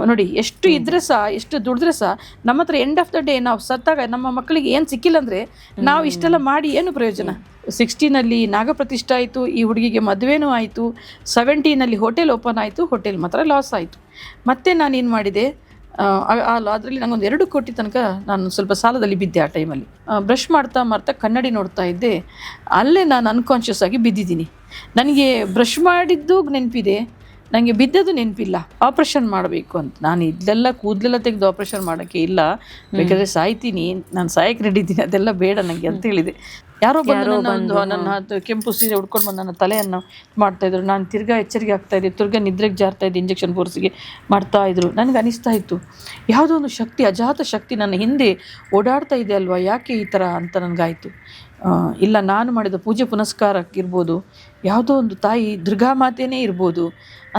ನೋಡಿ, ಎಷ್ಟು ಇದ್ರೆ ಸಹ, ಎಷ್ಟು ದುಡಿದ್ರೆ ಸಹ ನಮ್ಮ ಹತ್ರ ಎಂಡ್ ಆಫ್ ದ ಡೇ ನಾವು ಸತ್ತಾಗ ನಮ್ಮ ಮಕ್ಕಳಿಗೆ ಏನು ಸಿಕ್ಕಿಲ್ಲ ಅಂದರೆ ನಾವು ಇಷ್ಟೆಲ್ಲ ಮಾಡಿ ಏನು ಪ್ರಯೋಜನ. 60ನಲ್ಲಿ ನಾಗಪ್ರತಿಷ್ಠೆ ಆಯಿತು, ಈ ಹುಡುಗಿಗೆ ಮದುವೆನೂ ಆಯಿತು. 70ನಲ್ಲಿ ಹೋಟೆಲ್ ಓಪನ್ ಆಯಿತು, ಹೋಟೆಲ್ ಮಾತ್ರ ಲಾಸ್ ಆಯಿತು. ಮತ್ತೆ ನಾನೇನು ಮಾಡಿದೆ, ಅದರಲ್ಲಿ ನನಗೊಂದು 2 ಕೋಟಿ ತನಕ ನಾನು ಸ್ವಲ್ಪ ಸಾಲದಲ್ಲಿ ಬಿದ್ದೆ. ಆ ಟೈಮಲ್ಲಿ ಬ್ರಷ್ ಮಾಡ್ತಾ ಕನ್ನಡಿ ನೋಡ್ತಾ ಇದ್ದೆ. ಅಲ್ಲೇ ನಾನು ಅನ್ಕಾನ್ಷಿಯಸ್ ಆಗಿ ಬಿದ್ದಿದ್ದೀನಿ. ನನಗೆ ಬ್ರಷ್ ಮಾಡಿದ್ದು ನೆನಪಿದೆ, ನನಗೆ ಬಿದ್ದದ್ದು ನೆನಪಿಲ್ಲ. ಆಪ್ರೇಷನ್ ಮಾಡಬೇಕು ಅಂತ ನಾನು ಇದೆಲ್ಲ ಕೂದಲೆಲ್ಲ ತೆಗೆದು ಆಪ್ರೇಷನ್ ಮಾಡೋಕ್ಕೆ ಇಲ್ಲ, ಬೇಕಾದರೆ ಸಾಯ್ತೀನಿ, ನಾನು ಸಾಯಕ್ಕೆ ರೆಡಿದ್ದೀನಿ, ಅದೆಲ್ಲ ಬೇಡ ನನಗೆ ಅಂತ ಹೇಳಿದೆ. ಯಾರೋ ಬಂದು ನನ್ನ ಕೆಂಪು ಸೀರೆ ಉಡ್ಕೊಂಡು ಬಂದು ನನ್ನ ತಲೆಯನ್ನು ಮಾಡ್ತಾಯಿದ್ರು. ನಾನು ತಿರ್ಗಾ ಎಚ್ಚರಿಕೆ ಆಗ್ತಾಯಿದ್ದೆ, ತಿರ್ಗಾ ನಿದ್ರೆಗೆ ಜಾರ್ತಾಯಿದ್ದೆ, ಇಂಜೆಕ್ಷನ್ ಫೋರ್ಸಿಗೆ ಮಾಡ್ತಾಯಿದ್ರು. ನನಗೆ ಅನಿಸ್ತಾ ಇತ್ತು ಯಾವುದೋ ಒಂದು ಶಕ್ತಿ, ಅಜಾತ ಶಕ್ತಿ ನನ್ನ ಹಿಂದೆ ಓಡಾಡ್ತಾ ಇದೆ ಅಲ್ವಾ, ಯಾಕೆ ಈ ಥರ ಅಂತ ನನಗಾಯಿತು. ಇಲ್ಲ, ನಾನು ಮಾಡಿದ ಪೂಜೆ ಪುನಸ್ಕಾರಕ್ಕಿರ್ಬೋದು, ಯಾವುದೋ ಒಂದು ತಾಯಿ ದುರ್ಗಾ ಮಾತೆಯೇ ಇರ್ಬೋದು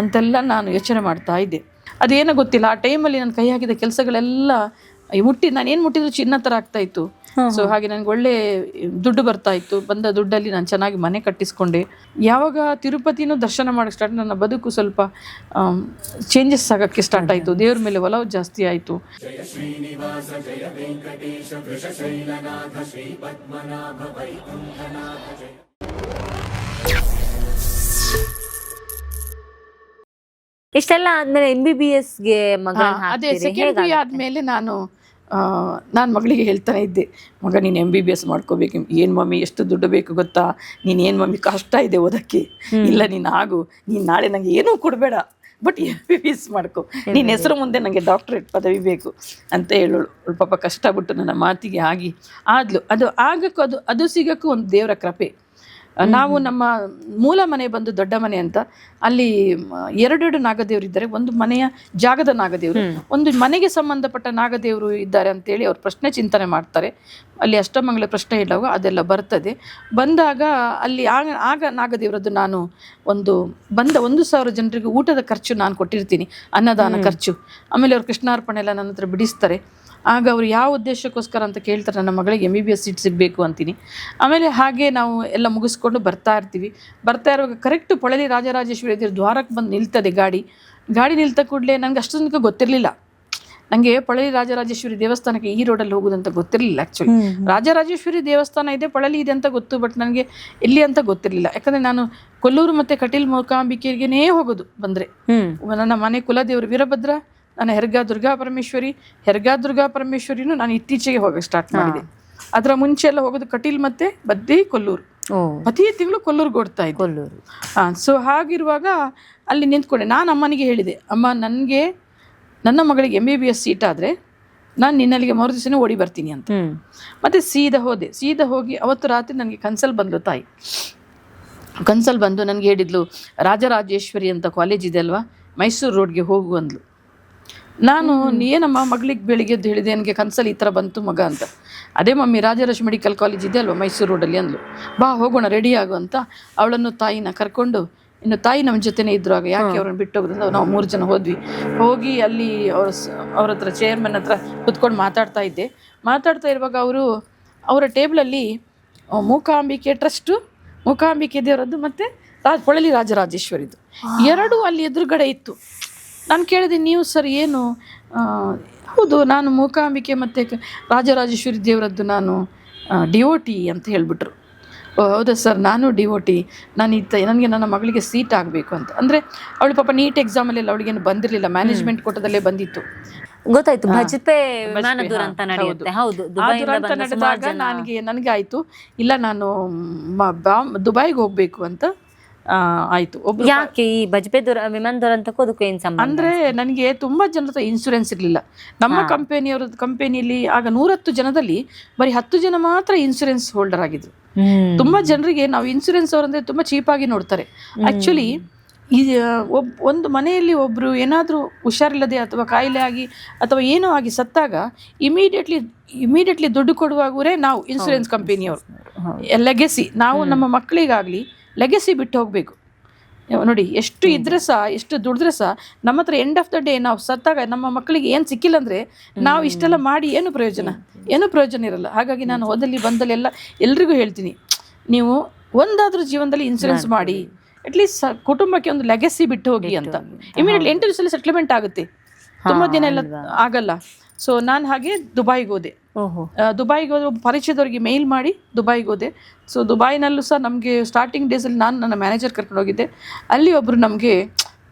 ಅಂತೆಲ್ಲ ನಾನು ಯೋಚನೆ ಮಾಡ್ತಾ ಇದ್ದೆ. ಅದೇನೋ ಗೊತ್ತಿಲ್ಲ, ಆ ಟೈಮಲ್ಲಿ ನಾನು ಕೈ ಹಾಕಿದ ಕೆಲಸಗಳೆಲ್ಲ ನಾನೇನು ಮುಟ್ಟಿದ್ರು ಚಿನ್ನ ಥರ ಆಗ್ತಾಯಿತ್ತು. ಸೊ ಹಾಗೆ ನನಗೆ ಒಳ್ಳೆ ದುಡ್ಡು ಬರ್ತಾ ಇತ್ತು. ಬಂದ ದುಡ್ಡಲ್ಲಿ ನಾನು ಚೆನ್ನಾಗಿ ಮನೆ ಕಟ್ಟಿಸ್ಕೊಂಡೆ. ಯಾವಾಗ ತಿರುಪತಿನೂ ದರ್ಶನ ಮಾಡೋಕ್ಕೆ ಸ್ಟಾರ್ಟ್, ನನ್ನ ಬದುಕು ಸ್ವಲ್ಪ ಚೇಂಜಸ್ ಆಗೋಕ್ಕೆ ಸ್ಟಾರ್ಟ್ ಆಯಿತು. ದೇವ್ರ ಮೇಲೆ ಒಲವು ಜಾಸ್ತಿ ಆಯಿತು. ಇಷ್ಟೆಲ್ಲ ಆದ್ಮೇಲೆ MBBSಗೆ ಅದೇ ಸೆಕೆಂಡ್ ಬಿ ಆದಮೇಲೆ ನಾನು ಮಗಳಿಗೆ ಹೇಳ್ತಾನೆ ಇದ್ದೆ, ಮಗ ನೀನು MBBS ಮಾಡ್ಕೋಬೇಕು. ಏನು ಮಮ್ಮಿ, ಎಷ್ಟು ದುಡ್ಡು ಬೇಕು ಗೊತ್ತಾ, ನೀನೇನು ಮಮ್ಮಿ ಕಷ್ಟ ಇದೆ ಓದೋಕ್ಕೆ. ಇಲ್ಲ, ನೀನು ನೀನು ನಾಳೆ ನನಗೆ ಏನೂ ಕೊಡಬೇಡ, ಬಟ್ MBBS ಮಾಡ್ಕೊ, ನಿನ್ನ ಹೆಸರು ಮುಂದೆ ನನಗೆ ಡಾಕ್ಟ್ರೇಟ್ ಪದವಿ ಬೇಕು ಅಂತ ಹೇಳೋಳು. ಪಾಪ ಕಷ್ಟಪಟ್ಟು ನನ್ನ ಮಾತಿಗೆ ಆದ್ಲು. ಅದು ಸಿಗೋಕ್ಕೂ ಒಂದು ದೇವರ ಕೃಪೆ. ನಾವು ನಮ್ಮ ಮೂಲ ಮನೆ ಬಂದು ದೊಡ್ಡ ಮನೆ ಅಂತ, ಅಲ್ಲಿ 2 ನಾಗದೇವರು ಇದ್ದಾರೆ. ಒಂದು ಮನೆಯ ಜಾಗದ ನಾಗದೇವರು, ಒಂದು ಮನೆಗೆ ಸಂಬಂಧಪಟ್ಟ ನಾಗದೇವರು ಇದ್ದಾರೆ ಅಂತೇಳಿ ಅವ್ರು ಪ್ರಶ್ನೆ ಚಿಂತನೆ ಮಾಡ್ತಾರೆ. ಅಲ್ಲಿ ಅಷ್ಟಮಂಗಲ ಪ್ರಶ್ನೆ ಹೇಳುವಾಗ ಅದೆಲ್ಲ ಬರ್ತದೆ. ಬಂದಾಗ ಅಲ್ಲಿ ಆಗ ನಾಗದೇವರದ್ದು ನಾನು 1,000 ಜನರಿಗೆ ಊಟದ ಖರ್ಚು ನಾನು ಕೊಟ್ಟಿರ್ತೀನಿ, ಅನ್ನದಾನ ಖರ್ಚು. ಆಮೇಲೆ ಅವ್ರು ಕೃಷ್ಣಾರ್ಪಣೆ ಎಲ್ಲ ನನ್ನ ಹತ್ರ ಬಿಡಿಸ್ತಾರೆ. ಆಗ ಅವರು ಯಾವ ಉದ್ದೇಶಕ್ಕೋಸ್ಕರ ಅಂತ ಕೇಳ್ತಾರೆ, ನನ್ನ ಮಗಳಿಗೆ MBBS ಸೀಟ್ ಸಿಗಬೇಕು ಅಂತೀನಿ. ಆಮೇಲೆ ಹಾಗೆ ನಾವು ಎಲ್ಲ ಮುಗಿಸ್ಕೊಂಡು ಬರ್ತಾ ಇರುವಾಗ ಕರೆಕ್ಟ್ ಪೊಳಲಿ ರಾಜರಾಜೇಶ್ವರಿ ದ್ವಾರಕ್ಕೆ ಬಂದು ನಿಲ್ತದೆ ಗಾಡಿ ನಿಲ್ತ ಕೂಡಲೇ ನನಗೆ ಅಷ್ಟು ತನಕ ಗೊತ್ತಿರಲಿಲ್ಲ. ನನಗೆ ಪೊಳಲಿ ರಾಜರಾಜೇಶ್ವರಿ ದೇವಸ್ಥಾನಕ್ಕೆ ಈ ರೋಡಲ್ಲಿ ಹೋಗೋದಂತ ಗೊತ್ತಿರಲಿಲ್ಲ. ಆ್ಯಕ್ಚುಲಿ ರಾಜರಾಜೇಶ್ವರಿ ದೇವಸ್ಥಾನ ಇದೆ, ಪೊಳಲಿ ಇದೆ ಅಂತ ಗೊತ್ತು, ಬಟ್ ನನಗೆ ಎಲ್ಲಿ ಅಂತ ಗೊತ್ತಿರಲಿಲ್ಲ. ಯಾಕಂದರೆ ನಾನು ಕೊಲ್ಲೂರು ಮತ್ತು ಕಟೀಲ್ ಮೂಕಾಂಬಿಕೆಗೇ ಹೋಗೋದು ಬಂದರೆ. ನನ್ನ ಮನೆ ಕುಲದೇವರು ವೀರಭದ್ರ, ನನ್ನ ಹೆರ್ಗಾ ದುರ್ಗಾ ಪರಮೇಶ್ವರಿನೂ ನಾನು ಇತ್ತೀಚೆಗೆ ಹೋಗೋಕ್ಕೆ ಸ್ಟಾರ್ಟ್ ಮಾಡಿದೆ. ಅದರ ಮುಂಚೆ ಎಲ್ಲ ಹೋಗೋದು ಕಟೀಲ್ ಮತ್ತು ಬದ್ದಿ ಕೊಲ್ಲೂರು, ಪ್ರತಿ ತಿಂಗಳು ಕೊಲ್ಲೂರಿಗೆ ಓಡ್ತಾ ಇದ್ದೆ. ಸೊ ಹಾಗಿರುವಾಗ ಅಲ್ಲಿ ನಿಂತ್ಕೊಂಡೆ. ನಾನು ಅಮ್ಮನಿಗೆ ಹೇಳಿದೆ, ಅಮ್ಮ ನನಗೆ ನನ್ನ ಮಗಳಿಗೆ MBBS ಸೀಟ್ ಆದರೆ ನಾನು ನಿನ್ನಲ್ಲಿಗೆ ಮರುದಿವಸನೇ ಓಡಿ ಬರ್ತೀನಿ ಅಂತ. ಮತ್ತು ಸೀದಾ ಹೋಗಿ ಅವತ್ತು ರಾತ್ರಿ ನನಗೆ ಕನ್ಸಲ್ ಬಂದಳು ತಾಯಿ. ಕನ್ಸಲ್ ಬಂದು ನನಗೆ ಹೇಳಿದ್ಲು, ರಾಜರಾಜೇಶ್ವರಿ ಅಂತ ಕಾಲೇಜ್ ಇದೆ ಅಲ್ವಾ, ಮೈಸೂರು ರೋಡ್ಗೆ ಹೋಗು ಅಂದ್ಲು. ನಾನು ಏನಮ್ಮ ಮಗಳಿಗೆ ಬೆಳಿಗ್ಗೆ ಎದ್ದು ಹೇಳಿದೆ, ನನಗೆ ಕನ್ಸಲ್ಲಿ ಈ ಥರ ಬಂತು ಮಗ ಅಂತ. ಅದೇ ಮಮ್ಮಿ, ರಾಜರಾಜ್ ಮೆಡಿಕಲ್ ಕಾಲೇಜ್ ಇದೆ ಅಲ್ವಾ ಮೈಸೂರು ರೋಡಲ್ಲಿ ಅಂದ್ಲು. ಬಾ ಹೋಗೋಣ, ರೆಡಿ ಆಗು ಅಂತ ಅವಳನ್ನು ತಾಯಿನ ಕರ್ಕೊಂಡು, ಇನ್ನು ತಾಯಿ ನಮ್ಮ ಜೊತೆನೇ ಇದ್ರು ಆಗ, ಯಾಕೆ ಅವ್ರನ್ನ ಬಿಟ್ಟು ಹೋಗೋದ್ರಿಂದ ನಾವು 3 ಜನ ಹೋಗಿ ಅಲ್ಲಿ ಅವ್ರ ಹತ್ರ ಚೇರ್ಮನ್ ಹತ್ರ ಕುತ್ಕೊಂಡು ಮಾತಾಡ್ತಾ ಇರುವಾಗ ಅವರ ಟೇಬಲಲ್ಲಿ ಮೂಕಾಂಬಿಕೆ ಟ್ರಸ್ಟು, ಮೂಕಾಂಬಿಕೆ ದೇವರದ್ದು ಮತ್ತು ಪೊಳಲಿ ರಾಜರಾಜೇಶ್ವರಿದು 2 ಅಲ್ಲಿ ಎದುರುಗಡೆ ಇತ್ತು. ನಾನು ಕೇಳಿದೆ, ನೀವು ಸರ್ ಏನು? ಹೌದು, ನಾನು ಮೂಕಾಂಬಿಕೆ ಮತ್ತು ರಾಜರಾಜೇಶ್ವರಿ ದೇವರದ್ದು ನಾನು ಡಿವೋಟಿ ಅಂತ ಹೇಳಿಬಿಟ್ರು. ಹೌದಾ ಸರ್, ನಾನು ಡಿವೋಟಿ, ನನಗೆ ನನ್ನ ಮಗಳಿಗೆ ಸೀಟ್ ಆಗಬೇಕು ಅಂತ. ಅಂದರೆ ಅವಳು ಪಾಪ ನೀಟ್ ಎಕ್ಸಾಮಲ್ಲೆಲ್ಲ ಅವಳಿಗೇನು ಬಂದಿರಲಿಲ್ಲ, ಮ್ಯಾನೇಜ್ಮೆಂಟ್ ಕೋಟದಲ್ಲೇ ಬಂದಿತ್ತು. ಗೊತ್ತಾಯ್ತು, ಭಜಪೆ ಅಂತ ನಡೆದಾಗ ನನಗೆ ಆಯಿತು, ಇಲ್ಲ ನಾನು ದುಬೈಗೆ ಹೋಗಬೇಕು ಅಂತ ಆಯಿತು. ಯಾಕೆ ಈ ಬಜಪೆ ವಿಮಾನ ದುರಂತಕ್ಕೂ ಅದಕ್ಕೂ ಏನು ಸಂಬಂಧ? ಅಂದರೆ ನನಗೆ ತುಂಬ ಜನರ ಇನ್ಶೂರೆನ್ಸ್ ಇರಲಿಲ್ಲ. ನಮ್ಮ ಕಂಪನಿಯಲ್ಲಿ ಆಗ 110 ಜನದಲ್ಲಿ ಬರೀ 10 ಜನ ಮಾತ್ರ ಇನ್ಶೂರೆನ್ಸ್ ಹೋಲ್ಡರ್ ಆಗಿದ್ರು. ತುಂಬ ಜನರಿಗೆ ನಾವು ಇನ್ಶೂರೆನ್ಸ್ ಅವರಂದರೆ ತುಂಬ ಚೀಪಾಗಿ ನೋಡ್ತಾರೆ. ಆ್ಯಕ್ಚುಲಿ ಒಂದು ಮನೆಯಲ್ಲಿ ಒಬ್ಬರು ಏನಾದರೂ ಹುಷಾರಿಲ್ಲದೆ ಅಥವಾ ಕಾಯಿಲೆ ಆಗಿ ಅಥವಾ ಏನೋ ಆಗಿ ಸತ್ತಾಗ ಇಮಿಡಿಯೇಟ್ಲಿ ದುಡ್ಡು ಕೊಡುವಾಗವರೇ ನಾವು ಇನ್ಶೂರೆನ್ಸ್ ಕಂಪನಿಯವರು ಲೆಗೆಸಿ, ನಾವು ನಮ್ಮ ಮಕ್ಕಳಿಗಾಗಲಿ ಲೆಗೆಸಿ ಬಿಟ್ಟು ಹೋಗಬೇಕು. ನೋಡಿ, ಎಷ್ಟು ಇದ್ರೆ ಸಹ, ಎಷ್ಟು ದುಡಿದ್ರೆ ಸಹ ನಮ್ಮ ಹತ್ರ ಎಂಡ್ ಆಫ್ ದ ಡೇ ನಾವು ಸತ್ತಾಗ ನಮ್ಮ ಮಕ್ಕಳಿಗೆ ಏನು ಸಿಕ್ಕಿಲ್ಲ ಅಂದರೆ ನಾವು ಇಷ್ಟೆಲ್ಲ ಮಾಡಿ ಏನು ಪ್ರಯೋಜನ ಇರಲ್ಲ. ಹಾಗಾಗಿ ನಾನು ಹೋದಲ್ಲಿ ಬಂದಲ್ಲಿ ಎಲ್ರಿಗೂ ಹೇಳ್ತೀನಿ, ನೀವು ಒಂದಾದರೂ ಜೀವನದಲ್ಲಿ ಇನ್ಶೂರೆನ್ಸ್ ಮಾಡಿ, ಅಟ್ಲೀಸ್ಟ್ ಕುಟುಂಬಕ್ಕೆ ಒಂದು ಲೆಗೆಸಿ ಬಿಟ್ಟು ಹೋಗಿ ಅಂತ. ಇಮಿಡಿಯೇಟ್ಲಿ 8 ದಿವಸದಲ್ಲಿ ಸೆಟ್ಲ್ಮೆಂಟ್ ಆಗುತ್ತೆ. ತುಂಬ ದಿನ ಎಲ್ಲ ಆಗಲ್ಲ. ಸೊ ನಾನು ಹಾಗೆ ದುಬೈಗೆ ಹೋದೆ. ದುಬೈಗೆ ಹೋದ್ರೆ ಒಬ್ಬ ಪರಿಚಯದವ್ರಿಗೆ ಮೇಲ್ ಮಾಡಿ ದುಬೈಗೆ ಹೋದೆ. ಸೊ ದುಬೈನಲ್ಲೂ ಸಹ ನಮಗೆ ಸ್ಟಾರ್ಟಿಂಗ್ ಡೇಸಲ್ಲಿ ನಾನು ನನ್ನ ಮ್ಯಾನೇಜರ್ ಕರ್ಕೊಂಡು ಹೋಗಿದ್ದೆ. ಅಲ್ಲಿ ಒಬ್ಬರು ನಮಗೆ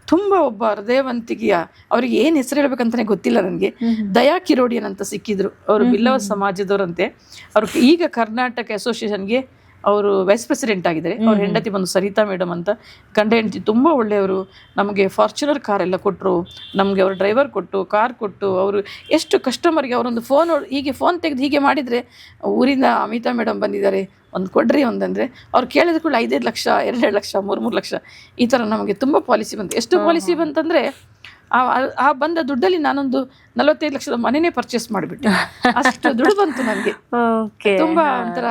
ತುಂಬ ಒಬ್ಬ ಹೃದಯವಂತಿಕೆಯ, ಅವ್ರಿಗೆ ಏನು ಹೆಸರು ಹೇಳ್ಬೇಕಂತಾನೆ ಗೊತ್ತಿಲ್ಲ ನನಗೆ, ದಯಾ ಕಿರೋಡಿಯನ್ ಅಂತ ಸಿಕ್ಕಿದ್ರು. ಅವರು ಬಿಲ್ಲವ ಸಮಾಜದವರಂತೆ. ಅವರು ಈಗ ಕರ್ನಾಟಕ ಅಸೋಸಿಯೇಷನ್ಗೆ ಅವರು ವೈಸ್ ಪ್ರೆಸಿಡೆಂಟ್ ಆಗಿದ್ದಾರೆ. ಅವ್ರ ಹೆಂಡತಿ ಬಂದು ಸರಿತಾ ಮೇಡಮ್ ಅಂತ, ಗಂಡ ಹೆಂಡತಿ ತುಂಬ ಒಳ್ಳೆಯವರು. ನಮಗೆ ಫಾರ್ಚುನರ್ ಕಾರ್ ಎಲ್ಲ ಕೊಟ್ಟರು, ನಮಗೆ ಅವರು ಡ್ರೈವರ್ ಕೊಟ್ಟು ಕಾರ್ ಕೊಟ್ಟು, ಅವರು ಎಷ್ಟು ಕಸ್ಟಮರ್ಗೆ ಅವರೊಂದು ಫೋನ್ ಹೀಗೆ ಫೋನ್ ತೆಗೆದು ಹೀಗೆ ಮಾಡಿದರೆ ಊರಿಂದ ಅಮಿತಾ ಮೇಡಮ್ ಬಂದಿದ್ದಾರೆ ಒಂದು ಕೊಡ್ರಿ ಒಂದಂದರೆ ಅವ್ರು ಕೇಳಿದ ಕೂಡ 5-5 ಲಕ್ಷ 2-2 ಲಕ್ಷ 3-3 ಲಕ್ಷ ಈ ಥರ ನಮಗೆ ತುಂಬ ಪಾಲಿಸಿ ಬಂತು. ಎಷ್ಟು ಪಾಲಿಸಿ ಬಂತಂದರೆ ಆ ಬಂದ ದುಡ್ಡಲ್ಲಿ ನಾನೊಂದು 45 ಲಕ್ಷದ ಮನೆನೇ ಪರ್ಚೇಸ್ ಮಾಡಿಬಿಟ್ಟೆ. ಅಷ್ಟು ದುಡ್ಡು ಬಂತು ನನಗೆ. ತುಂಬ ಒಂಥರ